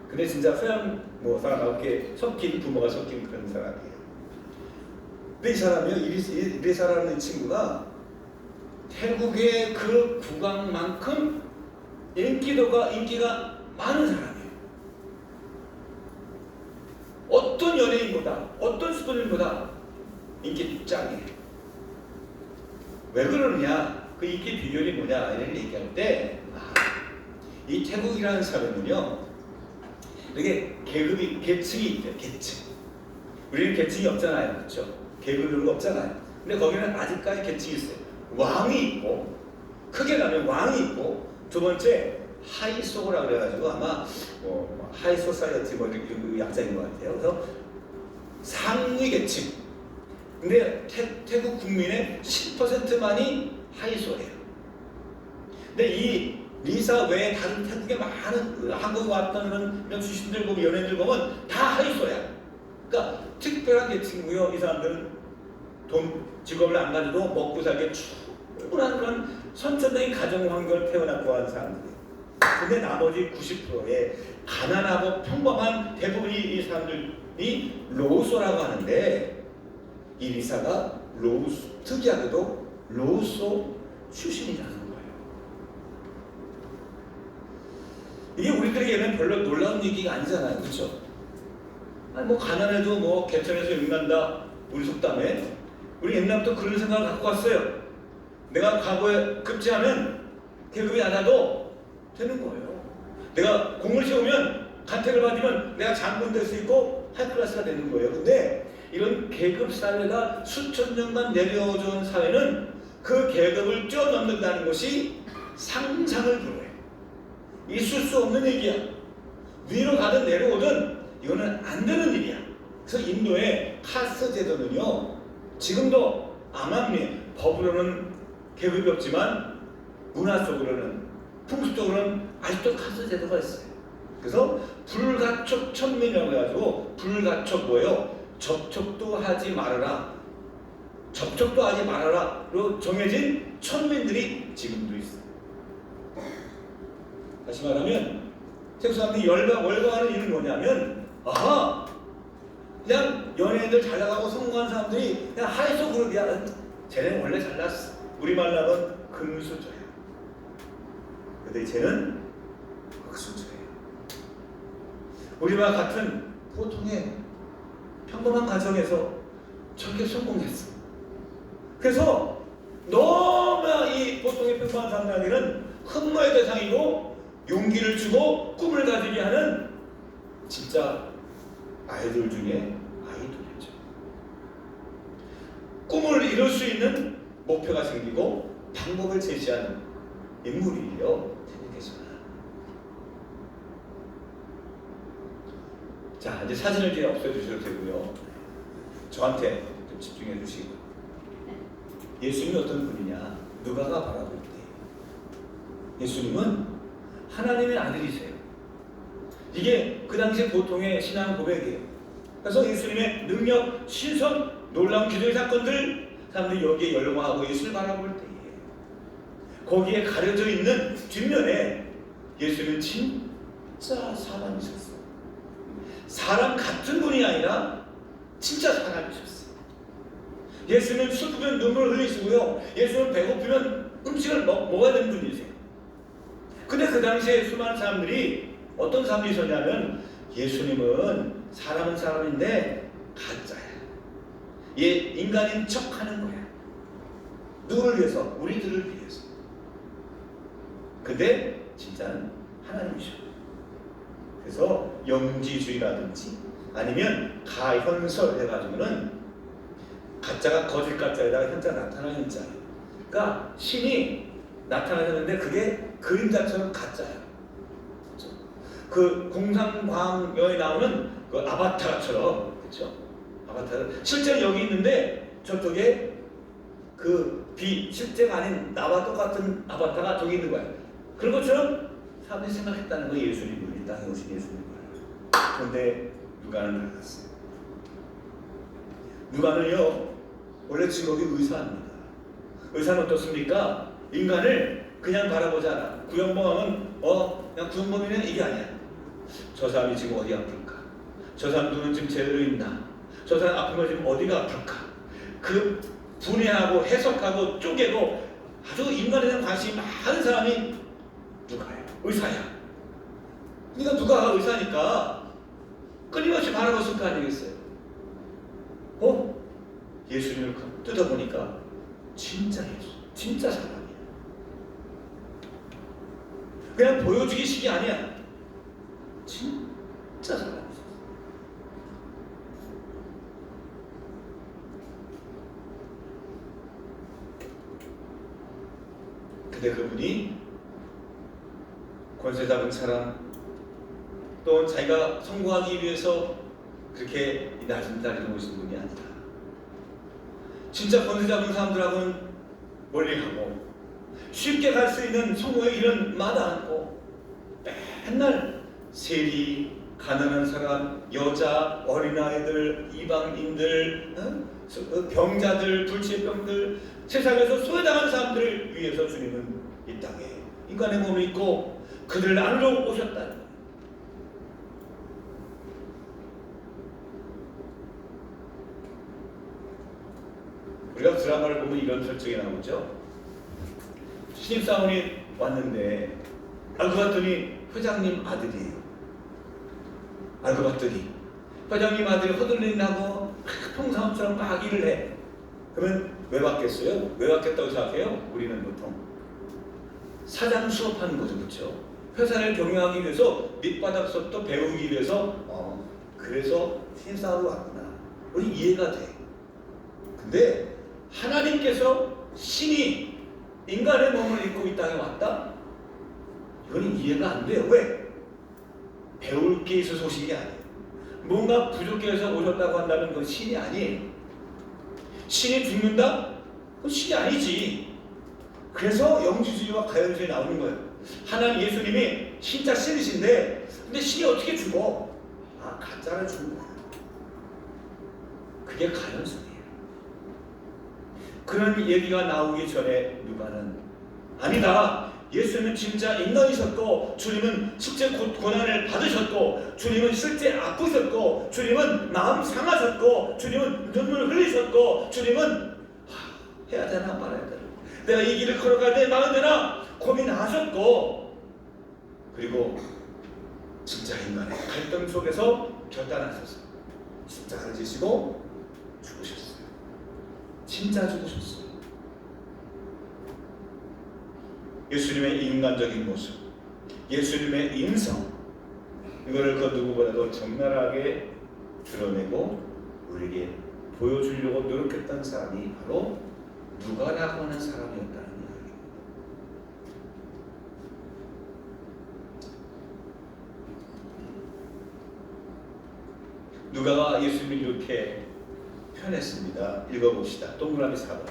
근데 진짜 서양 사람하고 이렇게 섞인, 부모가 섞인 그런 사람이에요. 근데 이 사람이요, 이리사라는 친구가 태국의 그 국왕만큼 인기가 많은 사람이에요. 어떤 연예인보다, 어떤 수도인보다 인기 짱이에요. 왜 그러느냐? 그 인기 비결이 뭐냐? 이런 얘기할 때, 이 태국이라는 사람은요, 이게 계층이 있대요. 계층. 우리는 계층이 없잖아요, 그렇죠? 계급 이런 거 없잖아요. 근데 거기는 아직까지 계층이 있어요. 왕이 있고, 크게 나면 왕이 있고, 두 번째 하이소라 그래가지고 아마 하이소사이어티 이런 약자인 것 같아요. 그래서 상위 계층. 근데 태국 국민의 10%만이 하이소예요. 근데 이 리사 외에 다른 태국에 많은 한국에 왔던 그런 출신들 보면 연예인들 보면 다 하이소야. 그러니까 특별한 계층이고요. 이 사람들은 직업을 안 가져도 먹고 살기에 충분한 그런 선천적인 가정 환경을 태어났고 한 사람들이에요. 근데 나머지 90%의 가난하고 평범한 대부분이 이 사람들이 로우소라고 하는데 이 리사가 특이하게도 로우소 출신이라는 거예요. 이게 우리들에게는 별로 놀라운 얘기가 아니잖아요. 그렇죠? 가난해도 개천에서 육난다 우리 속담에 우리 옛날부터 그런 생각을 갖고 왔어요. 내가 과거에 급제하면 계급이 낮아도 되는 거예요. 내가 공을 세우면 간택을 받으면 내가 장군 될 수 있고 하이클래스가 되는 거예요. 근데 이런 계급 사회가 수천 년간 내려오져 온 사회는 그 계급을 뛰어넘는다는 것이 상상을 불허해요. 있을 수 없는 얘기야. 위로 가든 내려오든 이거는 안 되는 일이야. 그래서 인도의 카스트 제도는요, 지금도 암암리에 법으로는 계급이 없지만 문화 속으로는, 풍습적으로는 아직도 카스트 제도가 있어요. 그래서 불가촉 천민이라고 해가지고, 불가촉 뭐예요? 접촉도 하지 말아라. 접촉도 하지 말아라로 정해진 천민들이 지금도 있어요. 다시 말하면 태국 사람들이 월광하는 이유는 뭐냐면, 그냥 연예인들 잘 나가고 성공한 사람들이 그냥 하이소 그룹이야. 쟤는 원래 잘났어. 우리말로 하면 금수저야. 근데 쟤는 흑수저예요. 우리와 같은 보통의 평범한 가정에서 저렇게 성공했어. 그래서 너무나 이 보통의 평범한 사람들에게는 흠모의 대상이고 용기를 주고 꿈을 가지게 하는 진짜 아이돌 중에 아이돌이죠. 꿈을 이룰 수 있는 목표가 생기고 방법을 제시하는 인물이에요. 태국에서는. 자, 이제 사진을 이제 없애주셔도 되고요. 저한테 좀 집중해 주시고. 예수님이 어떤 분이냐? 누가가 바라볼 때 예수님은 하나님의 아들이세요. 이게 그 당시 보통의 신앙 고백이에요. 그래서 예수님의 능력, 신선, 놀라운 기도의 사건들, 사람들이 여기에 열광하고 예수를 바라볼 때에 거기에 가려져 있는 뒷면에 예수님은 진짜 사람이셨어요. 사람 같은 분이 아니라 진짜 사람이셨어요. 예수는 슬프면 눈물을 흘리시고요. 예수는 배고프면 음식을 먹어야 되는 분이세요. 근데 그 당시에 수많은 사람들이 어떤 사람들이 있었냐면 예수님은 사람은 사람인데 가짜야. 얘 인간인 척하는 거야. 누구를 위해서? 우리들을 위해서. 근데 진짜는 하나님이셔. 그래서 영지주의라든지 아니면 가현설 해가지고는 가짜가 거짓 가짜에다가 현자 나타나는 현자. 그러니까 신이 나타나는데 그게 그림자처럼 가짜야. 그렇죠? 그 공상과학여에 나오는 그 아바타처럼, 그렇죠? 아바타. 실제로 여기 있는데 저쪽에 그 실제가 아닌 나와 똑같은 아바타가 저기 있는 거야. 그런 것처럼 사람들이 생각했다는 거예요. 예수님을, 이 땅에 오신 예수님을. 그런데 누가는 달랐어요. 누가는요, 원래 직업이 의사입니다. 의사는 어떻습니까? 인간을 그냥 바라보지 않아. 구형범은 그냥 구형범이면 이게 아니야. 저 사람이 지금 어디 아플까? 저 사람 눈은 지금 제대로 있나? 저 사람 아픈 거 지금 어디가 아플까? 그 분해하고 해석하고 쪼개고 아주 인간에 대한 관심이 많은 사람이 누가예요? 의사야. 그러니까 누가가 의사니까 끊임없이 바라봤을 거 아니겠어요? 예수님을 뜯어보니까 진짜 예수, 진짜 사람이야. 그냥 보여주기식이 아니야. 진짜 사람이야. 근데 그분이 권세 잡은 사람, 또 자기가 성공하기 위해서 그렇게 낮은 자리에 오신 분이 아니다. 진짜 권세 잡은 사람들하고는 멀리하고 쉽게 갈 수 있는 성공의 길은 마다 않고 맨날 세리, 가난한 사람, 여자, 어린아이들, 이방인들, 병자들, 불치병들, 세상에서 소외당한 사람들을 위해서 주님은 이 땅에 인간의 몸을 입고 그들을 나누러 오셨다. 우리가 드라마를 보면 이런 설정이 나오죠. 신입사원이 왔는데 알고 봤더니 회장님 아들이에요. 알고 봤더니 회장님 아들이 허들린다고 평상처럼 막 일을 해. 그러면 왜 받겠어요? 왜 받겠다고 생각해요? 우리는 보통 사장 수업하는 거죠, 그렇죠? 회사를 경영하기 위해서 밑바닥 수업도 배우기 위해서 그래서 신입사원으로 왔구나. 우리 이해가 돼. 근데 하나님께서 신이 인간의 몸을 입고 이 땅에 왔다? 이건 이해가 안 돼요. 왜? 배울 게 있어서 오신 게 아니에요. 뭔가 부족해서 오셨다고 한다면 그건 신이 아니에요. 신이 죽는다? 그건 신이 아니지. 그래서 영지주의와 가연주의 나오는 거예요. 하나님 예수님이 진짜 신이신데 근데 신이 어떻게 죽어? 가짜를 죽는 거야. 그게 가연주의예요. 그런 얘기가 나오기 전에 누가는 아니다. 예수님은 진짜 인간이셨고 주님은 실제 고난을 받으셨고 주님은 실제 아프셨고 주님은 마음 상하셨고 주님은 눈물 흘리셨고 주님은 해야 되나 말아야 되나 내가 이 길을 걸어갈 때 말아야 되나 고민하셨고 그리고 진짜 인간의 갈등 속에서 결단하셨어요. 십자가를 지시고 죽으셨어요. 진짜 죽으셨어요. 예수님의 인간적인 모습, 예수님의 인성, 이거를 그 누구보다도 적나라하게 드러내고 우리에게 보여주려고 노력했던 사람이 바로 누가라고 하는 사람이었다는 이야기입니다. 누가가 예수님을 이렇게 표현했습니다. 읽어봅시다. 동그라미 4번.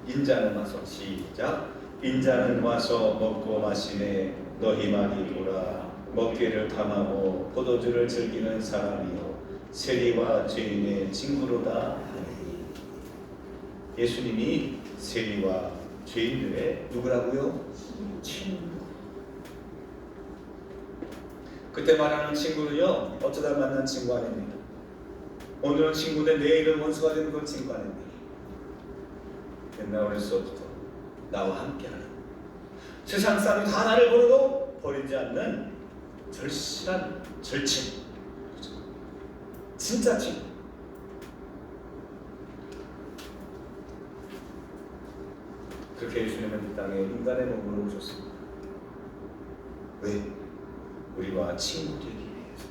인자는 와서 시작. 인자는 와서 먹고 마시네 너희 말이 보라 먹기를 탐하고 포도주를 즐기는 사람이요 세리와 죄인의 친구로다 하니. 예수님이 세리와 죄인들의 누구라고요? 친구. 그때 말하는 친구는요, 어쩌다 만난 친구 아닙니다. 오늘은 친구인데 내일은 원수가 되는 그런 친구 아닙니다. 옛날 어려서부터 나와 함께하는, 세상 사람이 다 나를 버려도 버리지 않는 절실한 절친, 진짜 친구. 그렇게 예수님은 이 땅에 인간의 몸으로 오셨습니다. 왜? 우리와 친구 되기 위해서.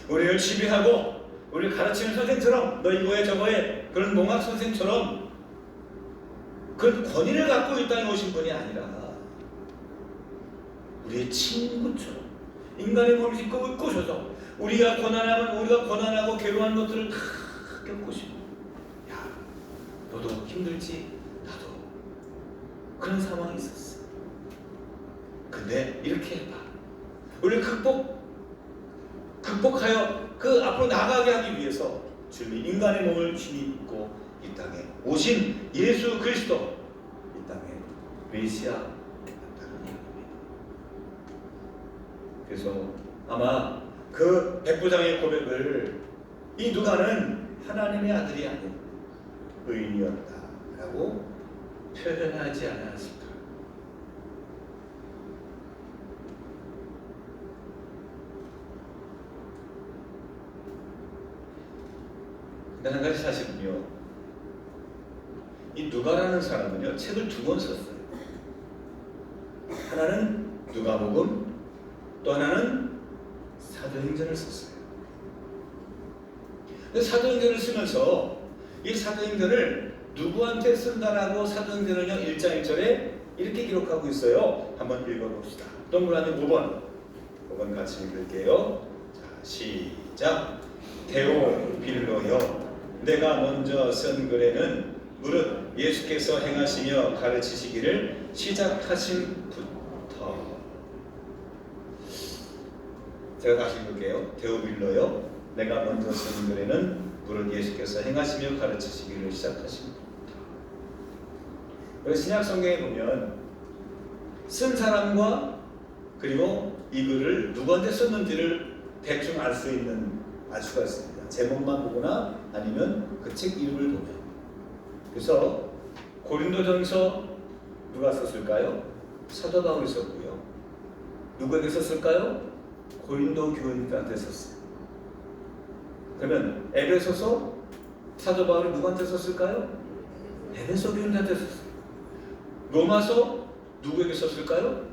우리를 지배하고 우리를 가르치는 선생처럼, 너 이거 해 저거 해, 그런 몽학 선생처럼 그런 권위를 갖고 이 땅에 오신 분이 아니라 우리의 친구처럼 인간의 몸을 입고 꼬셔서 우리가 고난하면 우리가 고난하고 괴로워하는 것들을 다 겪으시고, 야, 너도 힘들지? 나도 그런 상황이 있었어. 근데 이렇게 해봐. 우리를 극복하여 그 앞으로 나가게 하기 위해서 주님이 인간의 몸을 입고 이 땅에 오신 예수 그리스도, 이 땅에 메시아였다는 얘기입니다. 그래서 아마 그 백부장의 고백을 이 누가는 하나님의 아들이 아닌 의인이었다라고 표현하지 않았을까. 한 가지 사실은요, 이 누가라는 사람은요 책을 두 권 썼어요. 하나는 누가복음, 또 하나는 사도행전을 썼어요. 사도행전을 쓰면서 이 사도행전을 누구한테 쓴다라고 사도행전은요 1장 1절에 이렇게 기록하고 있어요. 한번 읽어봅시다. 동그라미 5번 같이 읽을게요. 자, 시작. 데오빌로여, 내가 먼저 쓴 글에는 무릇 예수께서 행하시며 가르치시기를 시작하신부터. 제가 다시 읽을게요. 데오빌로여, 내가 먼저 쓴 글에는 무릇 예수께서 행하시며 가르치시기를 시작하신부터. 우리 신약 성경에 보면 쓴 사람과 그리고 이 글을 누구한테 썼는지를 대충 알 수가 있습니다. 제목만 보거나 아니면 그 책 이름을 보면. 그래서 고린도전서 누가 썼을까요? 사도 바울이 썼고요. 누구에게 썼을까요? 고린도 교인들한테 썼어요. 그러면 에베소서 사도 바울이 누구한테 썼을까요? 에베소 교인들한테 썼어요. 로마서 누구에게 썼을까요?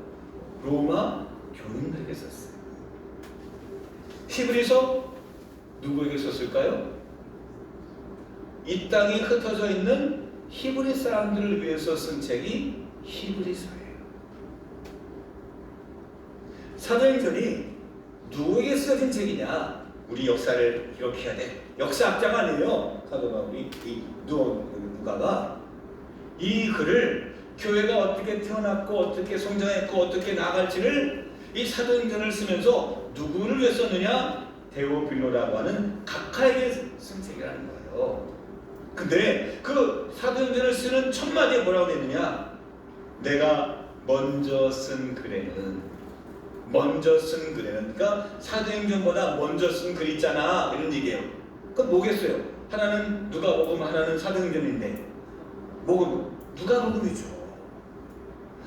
로마 교인들에게 썼어요. 히브리서 누구에게 썼을까요? 이 땅에 흩어져 있는 히브리 사람들을 위해서 쓴 책이 히브리서예요. 사도행전이 누구에게 쓰여진 책이냐? 우리 역사를 기록해야 돼. 역사학자가 아니에요. 사도 바울이 누가가 이 글을 교회가 어떻게 태어났고 어떻게 성장했고 어떻게 나아갈지를 이 사도행전을 쓰면서 누구를 위해 썼느냐? 데오빌로라고 하는 각하에게 쓴 책이라는 거예요. 근데 그 사도행전을 쓰는 첫 마디에 뭐라고 했느냐? 내가 먼저 쓴 글에는, 그러니까 사도행전보다 먼저 쓴 글 있잖아, 이런 얘기예요. 그건 뭐겠어요? 하나는 누가복음, 하나는 사도행전인데 누가복음이죠.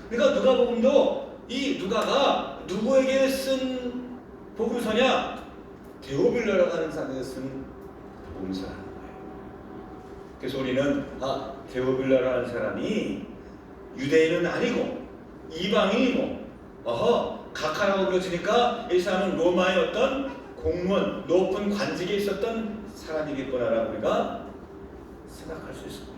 그러니까 누가복음도 이 누가가 누구에게 쓴 복음서냐? 데오빌로라고 하는 사람에게 쓴 복음서라는 거예요. 그래서 우리는 데오빌로라는 사람이 유대인은 아니고 이방인이고 각하라고 불러지니까 이 사람은 로마의 어떤 공무원, 높은 관직에 있었던 사람이겠구나라고 우리가 생각할 수 있습니다.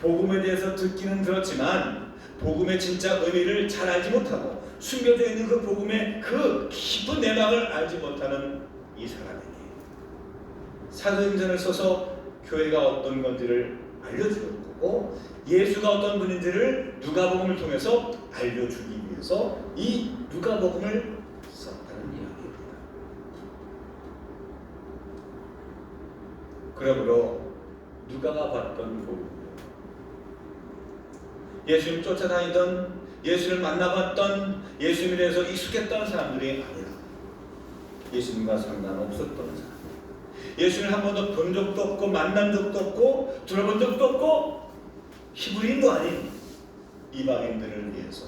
복음에 대해서 듣기는 들었지만 복음의 진짜 의미를 잘 알지 못하고 숨겨져 있는 그 복음의 그 깊은 내막을 알지 못하는 이 사람에게 사도행전을 써서 교회가 어떤 건지를 알려주는 거고 예수가 어떤 분인지를 누가복음을 통해서 알려주기 위해서 위해서 이 누가복음을 썼다는 이야기입니다. 그러므로 누가가 봤던 복음, 예수님 쫓아다니던, 예수를 만나봤던, 예수님에 대해서 익숙했던 사람들이 아니라 예수님과 상관없었던 사람, 예수를 한 번도 본 적도 없고 만난 적도 없고 들어본 적도 없고 히브리인도 아닌 이방인들을 위해서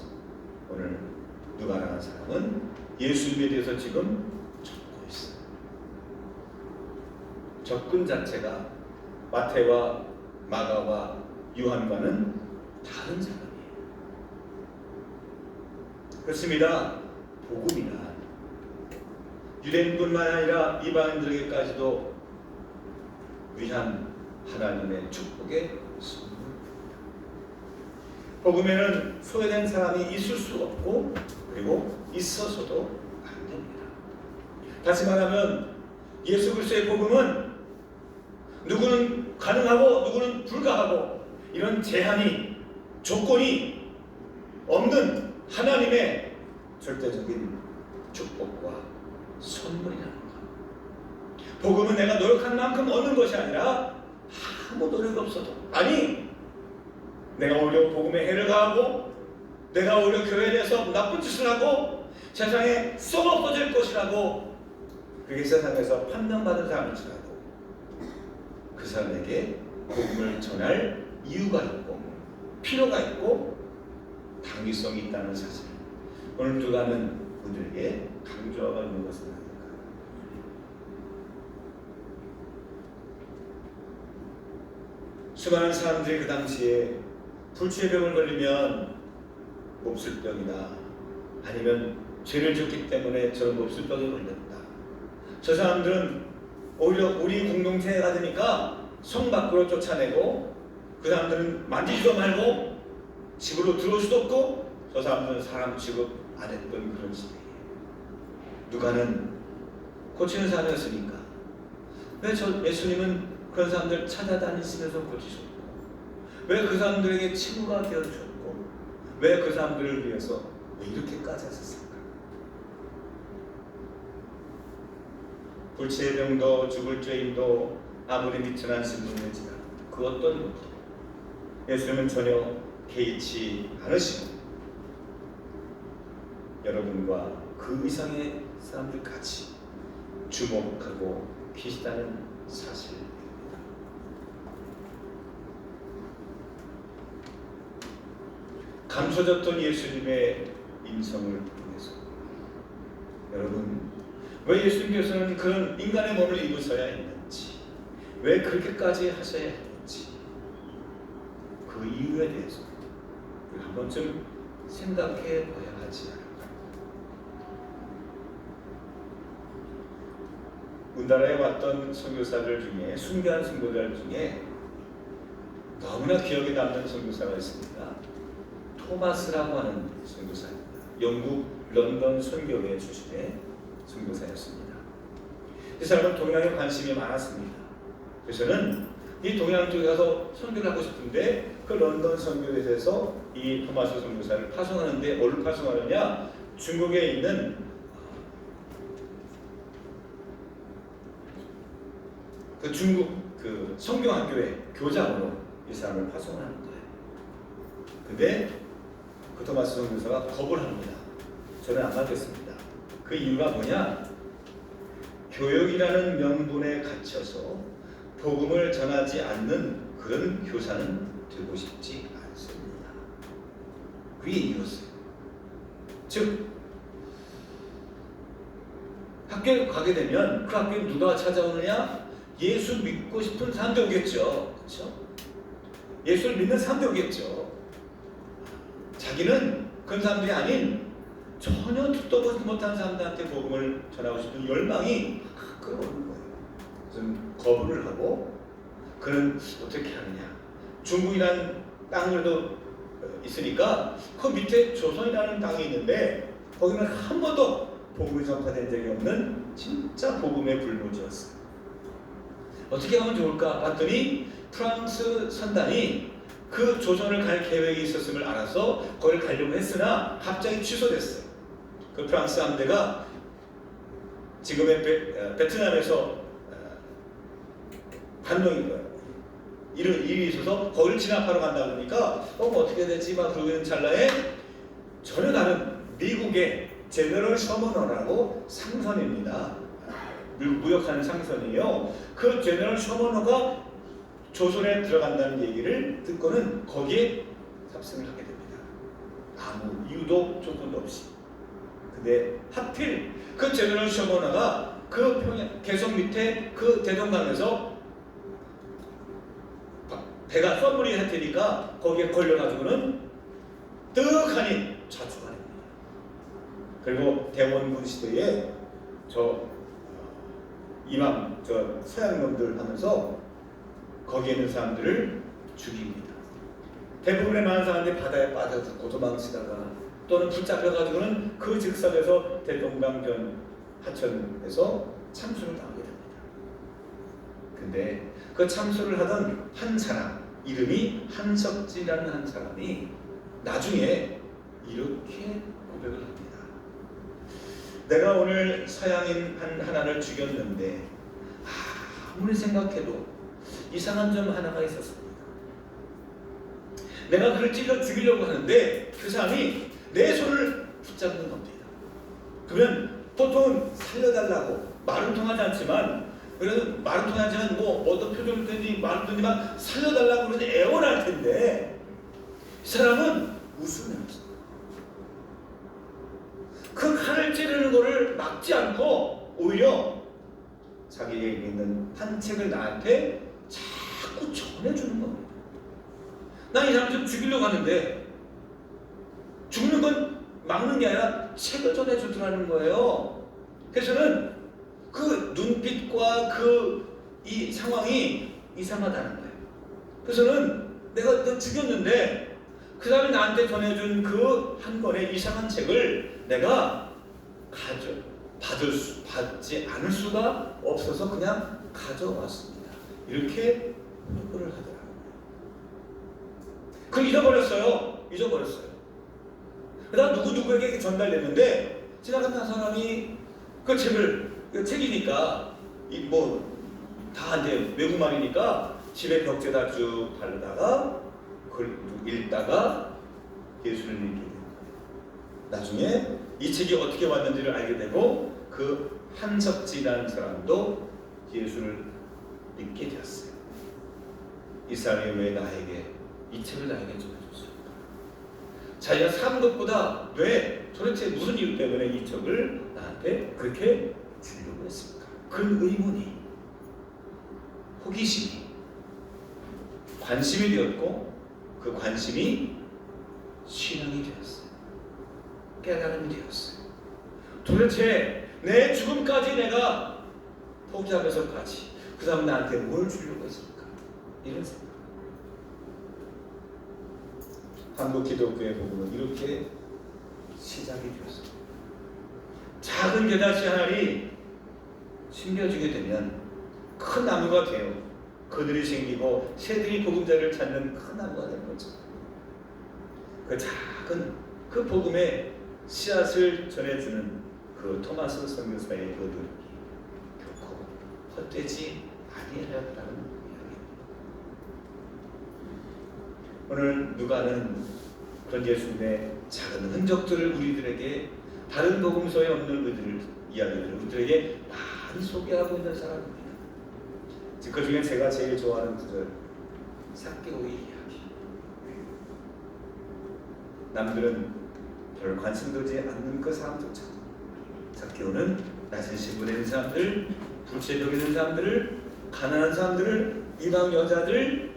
오늘 누가라는 사람은 예수님에 대해서 지금 적고 있어요. 접근 자체가 마태와 마가와 요한과는 다른 사람이에요. 그렇습니다. 복음이란 유대인뿐만 아니라 이방인들에게까지도 위한 하나님의 축복의 선물. 복음에는 소외된 사람이 있을 수 없고 그리고 있어서도 안 됩니다. 다시 말하면 예수 그리스도의 복음은 누구는 가능하고 누구는 불가하고 이런 제한이, 조건이 없는 하나님의 절대적인 축복과 선물이라는 것. 복음은 내가 노력한 만큼 얻는 것이 아니라 아무 노력 없어도, 아니 내가 오히려 복음에 해를 가하고 내가 오히려 교회에 대해서 나쁜 짓을 하고 세상에 썩 없어질 것이라고 그게 세상에서 판명받은 사람일지라도 그 사람에게 복음을 전할 이유가 있고 필요가 있고 당위성이 있다는 사실, 오늘 누가는 우리에게 강조하고 있는 것은 아닐까. 수많은 사람들이 그 당시에 불치의 병을 걸리면 몹쓸병이다, 아니면 죄를 짓기 때문에 저런 몹쓸병에 걸렸다. 저 사람들은 오히려 우리 공동체에 가니까 성 밖으로 쫓아내고 그 사람들은 만지지도 말고 집으로 들어올 수도 없고 저 사람들은 사람 취급 안 했던 그런 시대에 누가는 고치는 사람이었으니까 왜 저 예수님은 그런 사람들 찾아다니시면서 고치셨고 왜 그 사람들에게 친구가 되어주셨고 왜 그 사람들을 위해서 왜 이렇게까지 하셨을까? 불치의 병도 죽을 죄인도 아무리 미천 않으신 분일지라 그 어떤 것도 예수님은 전혀 개의치 않으시고 여러분과 그 이상의 사람들 같이 주목하고 계시다는 사실입니다. 감춰졌던 예수님의 인성을 통해서 여러분, 왜 예수님께서는 그런 인간의 몸을 입으셔야 했는지, 왜 그렇게까지 하셔야 했는지 그 이유에 대해서 한 번쯤 생각해 봐야 하지 않을까. 우리나라에 왔던 선교사들 중에, 순교한 선교사들 중에 너무나 기억에 남는 선교사가 있습니다. 토마스라고 하는 선교사입니다. 영국 런던 선교회 출신의 선교사였습니다. 이 사람은 동양에 관심이 많았습니다. 그래서는 이 동양 쪽에 가서 선교를 하고 싶은데 그 런던 선교회에서 이 토마스 선교사를 파송하는데 어디를 파송하느냐? 중국에 있는 그 중국 그 성경학교의 교장으로 이 사람을 파송하는 거예요. 근데 그 토마스 선교사가 겁을 합니다. 저는 안 가겠습니다. 그 이유가 뭐냐? 교육이라는 명분에 갇혀서 복음을 전하지 않는 그런 교사는 되고 싶지 않습니다. 그게 이유였어요. 즉 학교에 가게 되면 그 학교에 누가 찾아오느냐? 예수 믿고 싶은 사람들 오겠죠. 그렇죠? 예수를 믿는 사람들 오겠죠. 자기는 그런 사람들이 아닌 전혀 듣도 보지 못한 사람들한테 복음을 전하고 싶은 열망이 끌어오는 거예요. 그래서 거부를 하고 그는 어떻게 하느냐? 중국이라는 땅들도 있으니까 그 밑에 조선이라는 땅이 있는데 거기는 한 번도 복음이 전파된 적이 없는 진짜 복음의 불모지였어요. 어떻게 하면 좋을까 봤더니 프랑스 선단이 그 조선을 갈 계획이 있었음을 알아서 거기를 가려고 했으나 갑자기 취소됐어요. 그 프랑스 함대가 지금의 베트남에서 반동인 거예요. 이런 일이 있어서 거기를 진압하러 간다 그러니까 어떻게 되지? 막 그러고 있는 찰나에 전혀 다른 미국의 제너럴 셔머너라고 상선입니다. 무역하는 상선이에요. 그 제너럴 셔머너가 조선에 들어간다는 얘기를 듣고는 거기에 탑승을 하게 됩니다. 아무 이유도 조건도 없이. 근데 하필 그 제너럴 셔머너가 그 평양 개성 밑에 그 대동강에서 배가 썸물이 할 테니까 거기에 걸려가지고는 뜨악하니 좌초가 됩니다. 그리고 대원군 시대에 이맘 서양 놈들 하면서 거기에 있는 사람들을 죽입니다. 대부분의 많은 사람들이 바다에 빠져 죽고 도망치다가 또는 붙잡혀가지고는 그 즉석에서 대동강변 하천에서 참수를 당하게 됩니다. 근데 그 참수를 하던 한 사람, 이름이 한석지라는 한 사람이 나중에 이렇게 고백을 합니다. 내가 오늘 서양인 하나를 죽였는데 아무리 생각해도 이상한 점 하나가 있었습니다. 내가 그를 찔러 죽이려고 하는데 그 사람이 내 손을 붙잡는 겁니다. 그러면 보통 살려달라고 말은 통하지 않지만 그래도 말은 통하지 않으면 어떤 표정을 든지 말을 든지만 살려달라고 그러면 애원할 텐데 이 사람은 웃으면서 그 칼을 찌르는 것을 막지 않고 오히려 자기에게 있는 한 책을 나한테 자꾸 전해주는 겁니다. 난 이 사람 좀 죽이려고 하는데 죽는 건 막는 게 아니라 책을 전해주더라는 거예요. 그래서는 그 눈빛과 이 상황이 이상하다는 거예요. 그래서는 내가 너 죽였는데 그 사람이 나한테 전해준 그 한 권의 이상한 책을 내가 받지 않을 수가 없어서 그냥 가져왔습니다. 이렇게 회고를 하더라고요. 그걸 잊어버렸어요. 그다음 누구에게 전달됐는데 지나가는 사람이 그 책이니까 다 이제 외국말이니까 집에 벽지에다 쭉 바르다가 그걸 읽다가 예수를 믿게 됩니다. 나중에 이 책이 어떻게 왔는지를 알게 되고 그 한석지라는 사람도 예수를 믿게 되었어요. 이 사람이 왜 나에게 이 책을 나에게 전해줬을까? 자기가 산 것보다 왜 도대체 무슨 이유 때문에 이 책을 나한테 그렇게 주려고 했을까? 그 의문이, 호기심이, 관심이 되었고 그 관심이 신앙이 되었어요. 깨달음이 되었어요. 도대체 내 죽음까지 내가 포기하면서까지 그 다음 나한테 뭘 주려고 했을까? 이런 생각. 한국 기독교의 복음은 이렇게 시작이 되었습니다. 작은 겨자씨 하나를 심겨주게 되면 큰 나무가 돼요. 그들이 생기고 새들이 보금자리를 찾는 큰 나무가 되는 거죠. 그 작은 그 복음의 씨앗을 전해주는 그 토마스 선교사의 그 노력이 결코 헛되지 아니하였다는 이야기입니다. 오늘 누가는 그런 예수님의 작은 흔적들을 우리들에게 다른 복음서에 없는 이야기들을 우리들에게 많이 소개하고 있는 사람입니다. 그 중에 제가 제일 좋아하는 구절, 삭개오의 이야기. 남들은 별 관심 두지 않는 그 사람조차 삭개오는 낮은 신분에 있는 사람들, 불체벽에 있는 사람들을, 가난한 사람들을, 이방 여자들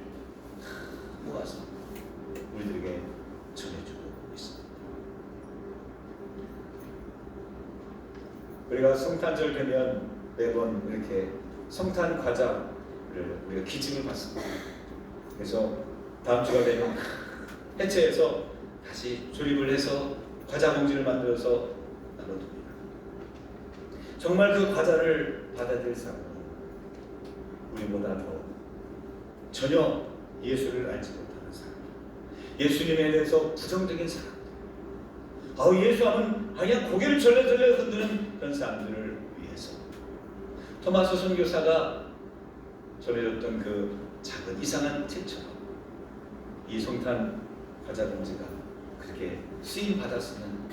모아서 우리들에게 전해주고 있습니다. 우리가 성탄절 되면 매번 이렇게 성탄 과자를 우리가 기증을 받습니다. 그래서 다음 주가 되면 해체해서 다시 조립을 해서 과자 봉지를 만들어서 나눠줍니다. 정말 그 과자를 받아들일 사람은 우리보다 더 전혀 예수를 알지 못하는 사람입니다. 예수님에 대해서 부정적인 사람들, 예수하면 그냥 고개를 절레절레 흔드는 그런 사람들을 위해서 토마스 선교사가 전해줬던 그 작은 이상한 책처럼 이 성탄 과자 봉지가 그렇게 쓰임 받았으면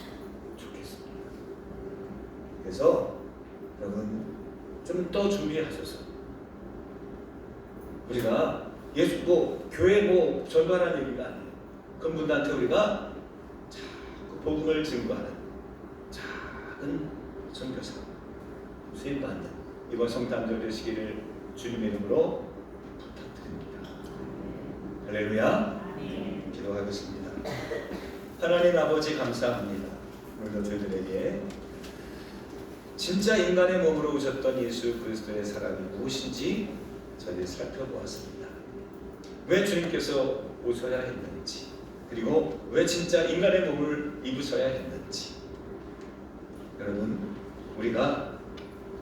좋겠습니다. 그래서 여러분 좀 더 준비하셔서 우리가 예수 교회 전도하라는 얘기가 아니에요. 그분들한테 우리가 자꾸 복음을 증거하는 작은 선교사 수임 받는 이번 성탄절 되시기를 주님의 이름으로 부탁드립니다. 할렐루야. 기도하겠습니다. 하나님 아버지 감사합니다. 오늘도 저희들에게 진짜 인간의 몸으로 오셨던 예수 그리스도의 사랑이 무엇인지 저희들이 살펴보았습니다. 왜 주님께서 오셔야 했는지, 그리고 왜 진짜 인간의 몸을 입으셔야 했는지, 여러분 우리가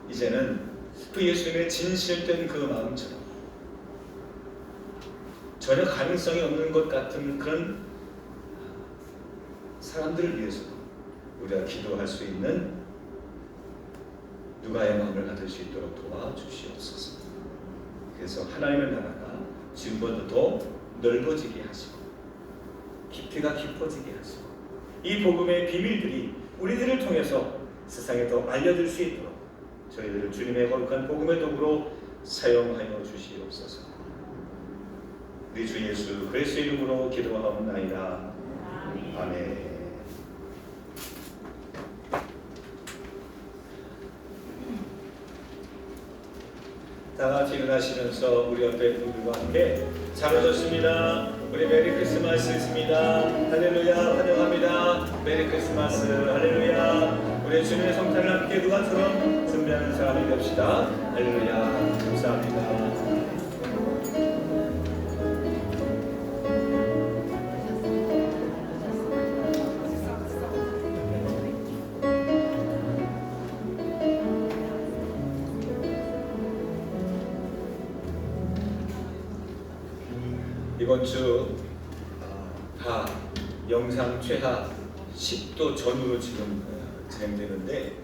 이제는 그 예수님의 진실된 그 마음처럼 전혀 가능성이 없는 것 같은 그런 사람들을 위해서 우리가 기도할 수 있는 누가의 마음을 가질 수 있도록 도와주시옵소서. 그래서 하나님의 나라가 지금보다 더 넓어지게 하시고 깊이가 깊어지게 하시고 이 복음의 비밀들이 우리들을 통해서 세상에 더 알려질 수 있도록 저희들을 주님의 거룩한 복음의 도구로 사용하여 주시옵소서. 우리 주 예수 그리스도의 이름으로 기도하옵나이다. 아멘. 다 같이 일어나시면서 우리 옆에 분들과 함께 사라졌습니다. 우리 메리 크리스마스 있습니다. 할렐루야 환영합니다. 메리 크리스마스 할렐루야. 우리 주님의 성탄을 함께 누가처럼 준비하는 사람이 됩시다. 할렐루야 감사합니다. 이번 주 다 영상 최하 10도 전후로 지금 진행되는데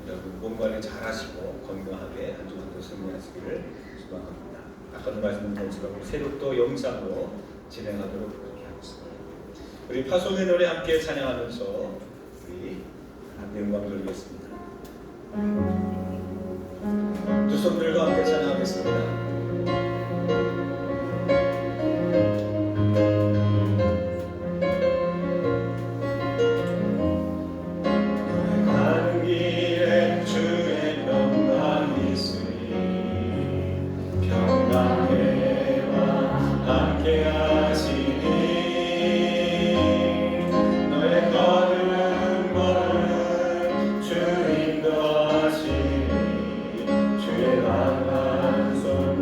여러분 몸 관리 잘 하시고 건강하게 한 주간도 승리하시기를 소망합니다. 아까도 말씀드린 것처럼 새벽도 영상으로 진행하도록 그렇게 하겠습니다. 우리 파송의 노래 함께 찬양하면서 우리 함께 영광 돌리겠습니다. 두 손들과 함께 찬양하겠습니다. 주의 강한 손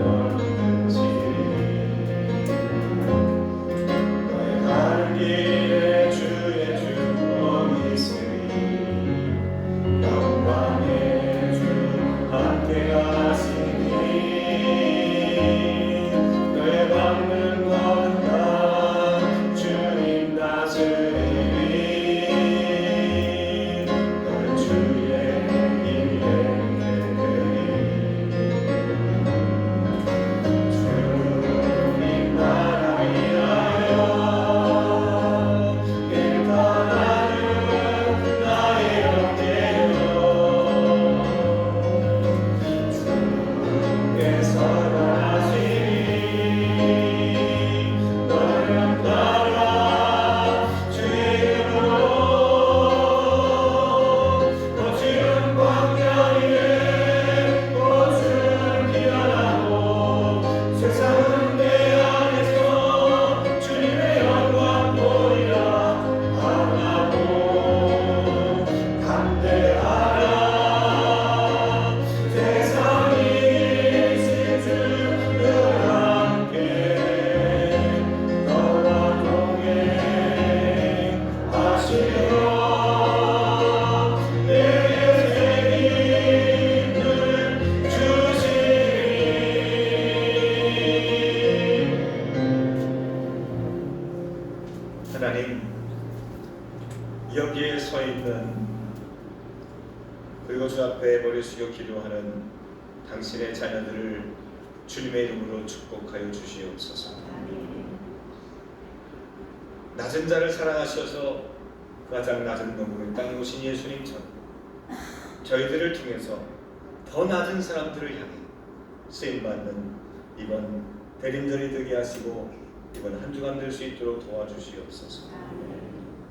주 앞에 머리 숙여 기도하는 당신의 자녀들을 주님의 이름으로 축복하여 주시옵소서. 낮은 자를 사랑하셔서 가장 낮은 놈으로 땅에 오신 예수님처럼 저희들을 통해서 더 낮은 사람들을 향해 쓰임받는 이번 대림절이 되게 하시고 이번 한 주간 될 수 있도록 도와주시옵소서.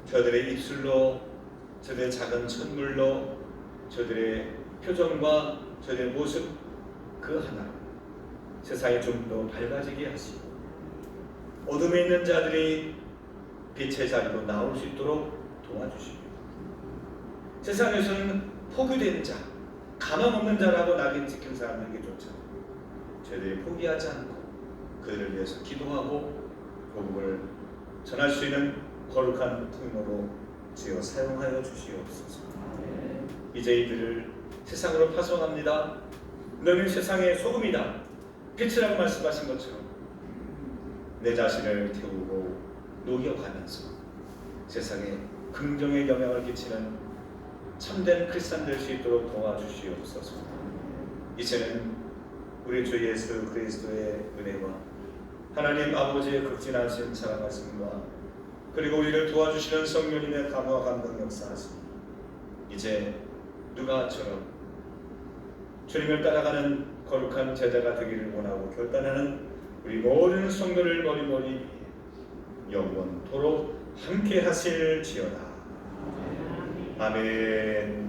저들의 입술로, 저들의 작은 선물로, 저들의 표정과 저들의 모습 그 하나 세상이 좀 더 밝아지게 하시고 어둠에 있는 자들이 빛의 자리로 나올 수 있도록 도와주시고 세상에서는 포기된 자, 가망 없는 자라고 낙인 찍힌 사람들에게조차 저희들이 포기하지 않고 그들을 위해서 기도하고 복음을 전할 수 있는 거룩한 통로로 주여 사용하여 주시옵소서. 이제 이들을 세상으로 파송합니다. 너는 세상의 소금이다, 빛이라고 말씀하신 것처럼 내 자신을 태우고 녹여가면서 세상에 긍정의 영향을 끼치는 참된 크리스찬 될 수 있도록 도와주시옵소서. 이제는 우리 주 예수 그리스도의 은혜와 하나님 아버지의 극진하신 사랑하심과 그리고 우리를 도와주시는 성령님의 감화 감동 역사하심 이제 누가처럼 주님을 따라가는 거룩한 제자가 되기를 원하고 결단하는 우리 모든 성도를 머리머리 영원토록 함께 하실지어다. 아멘.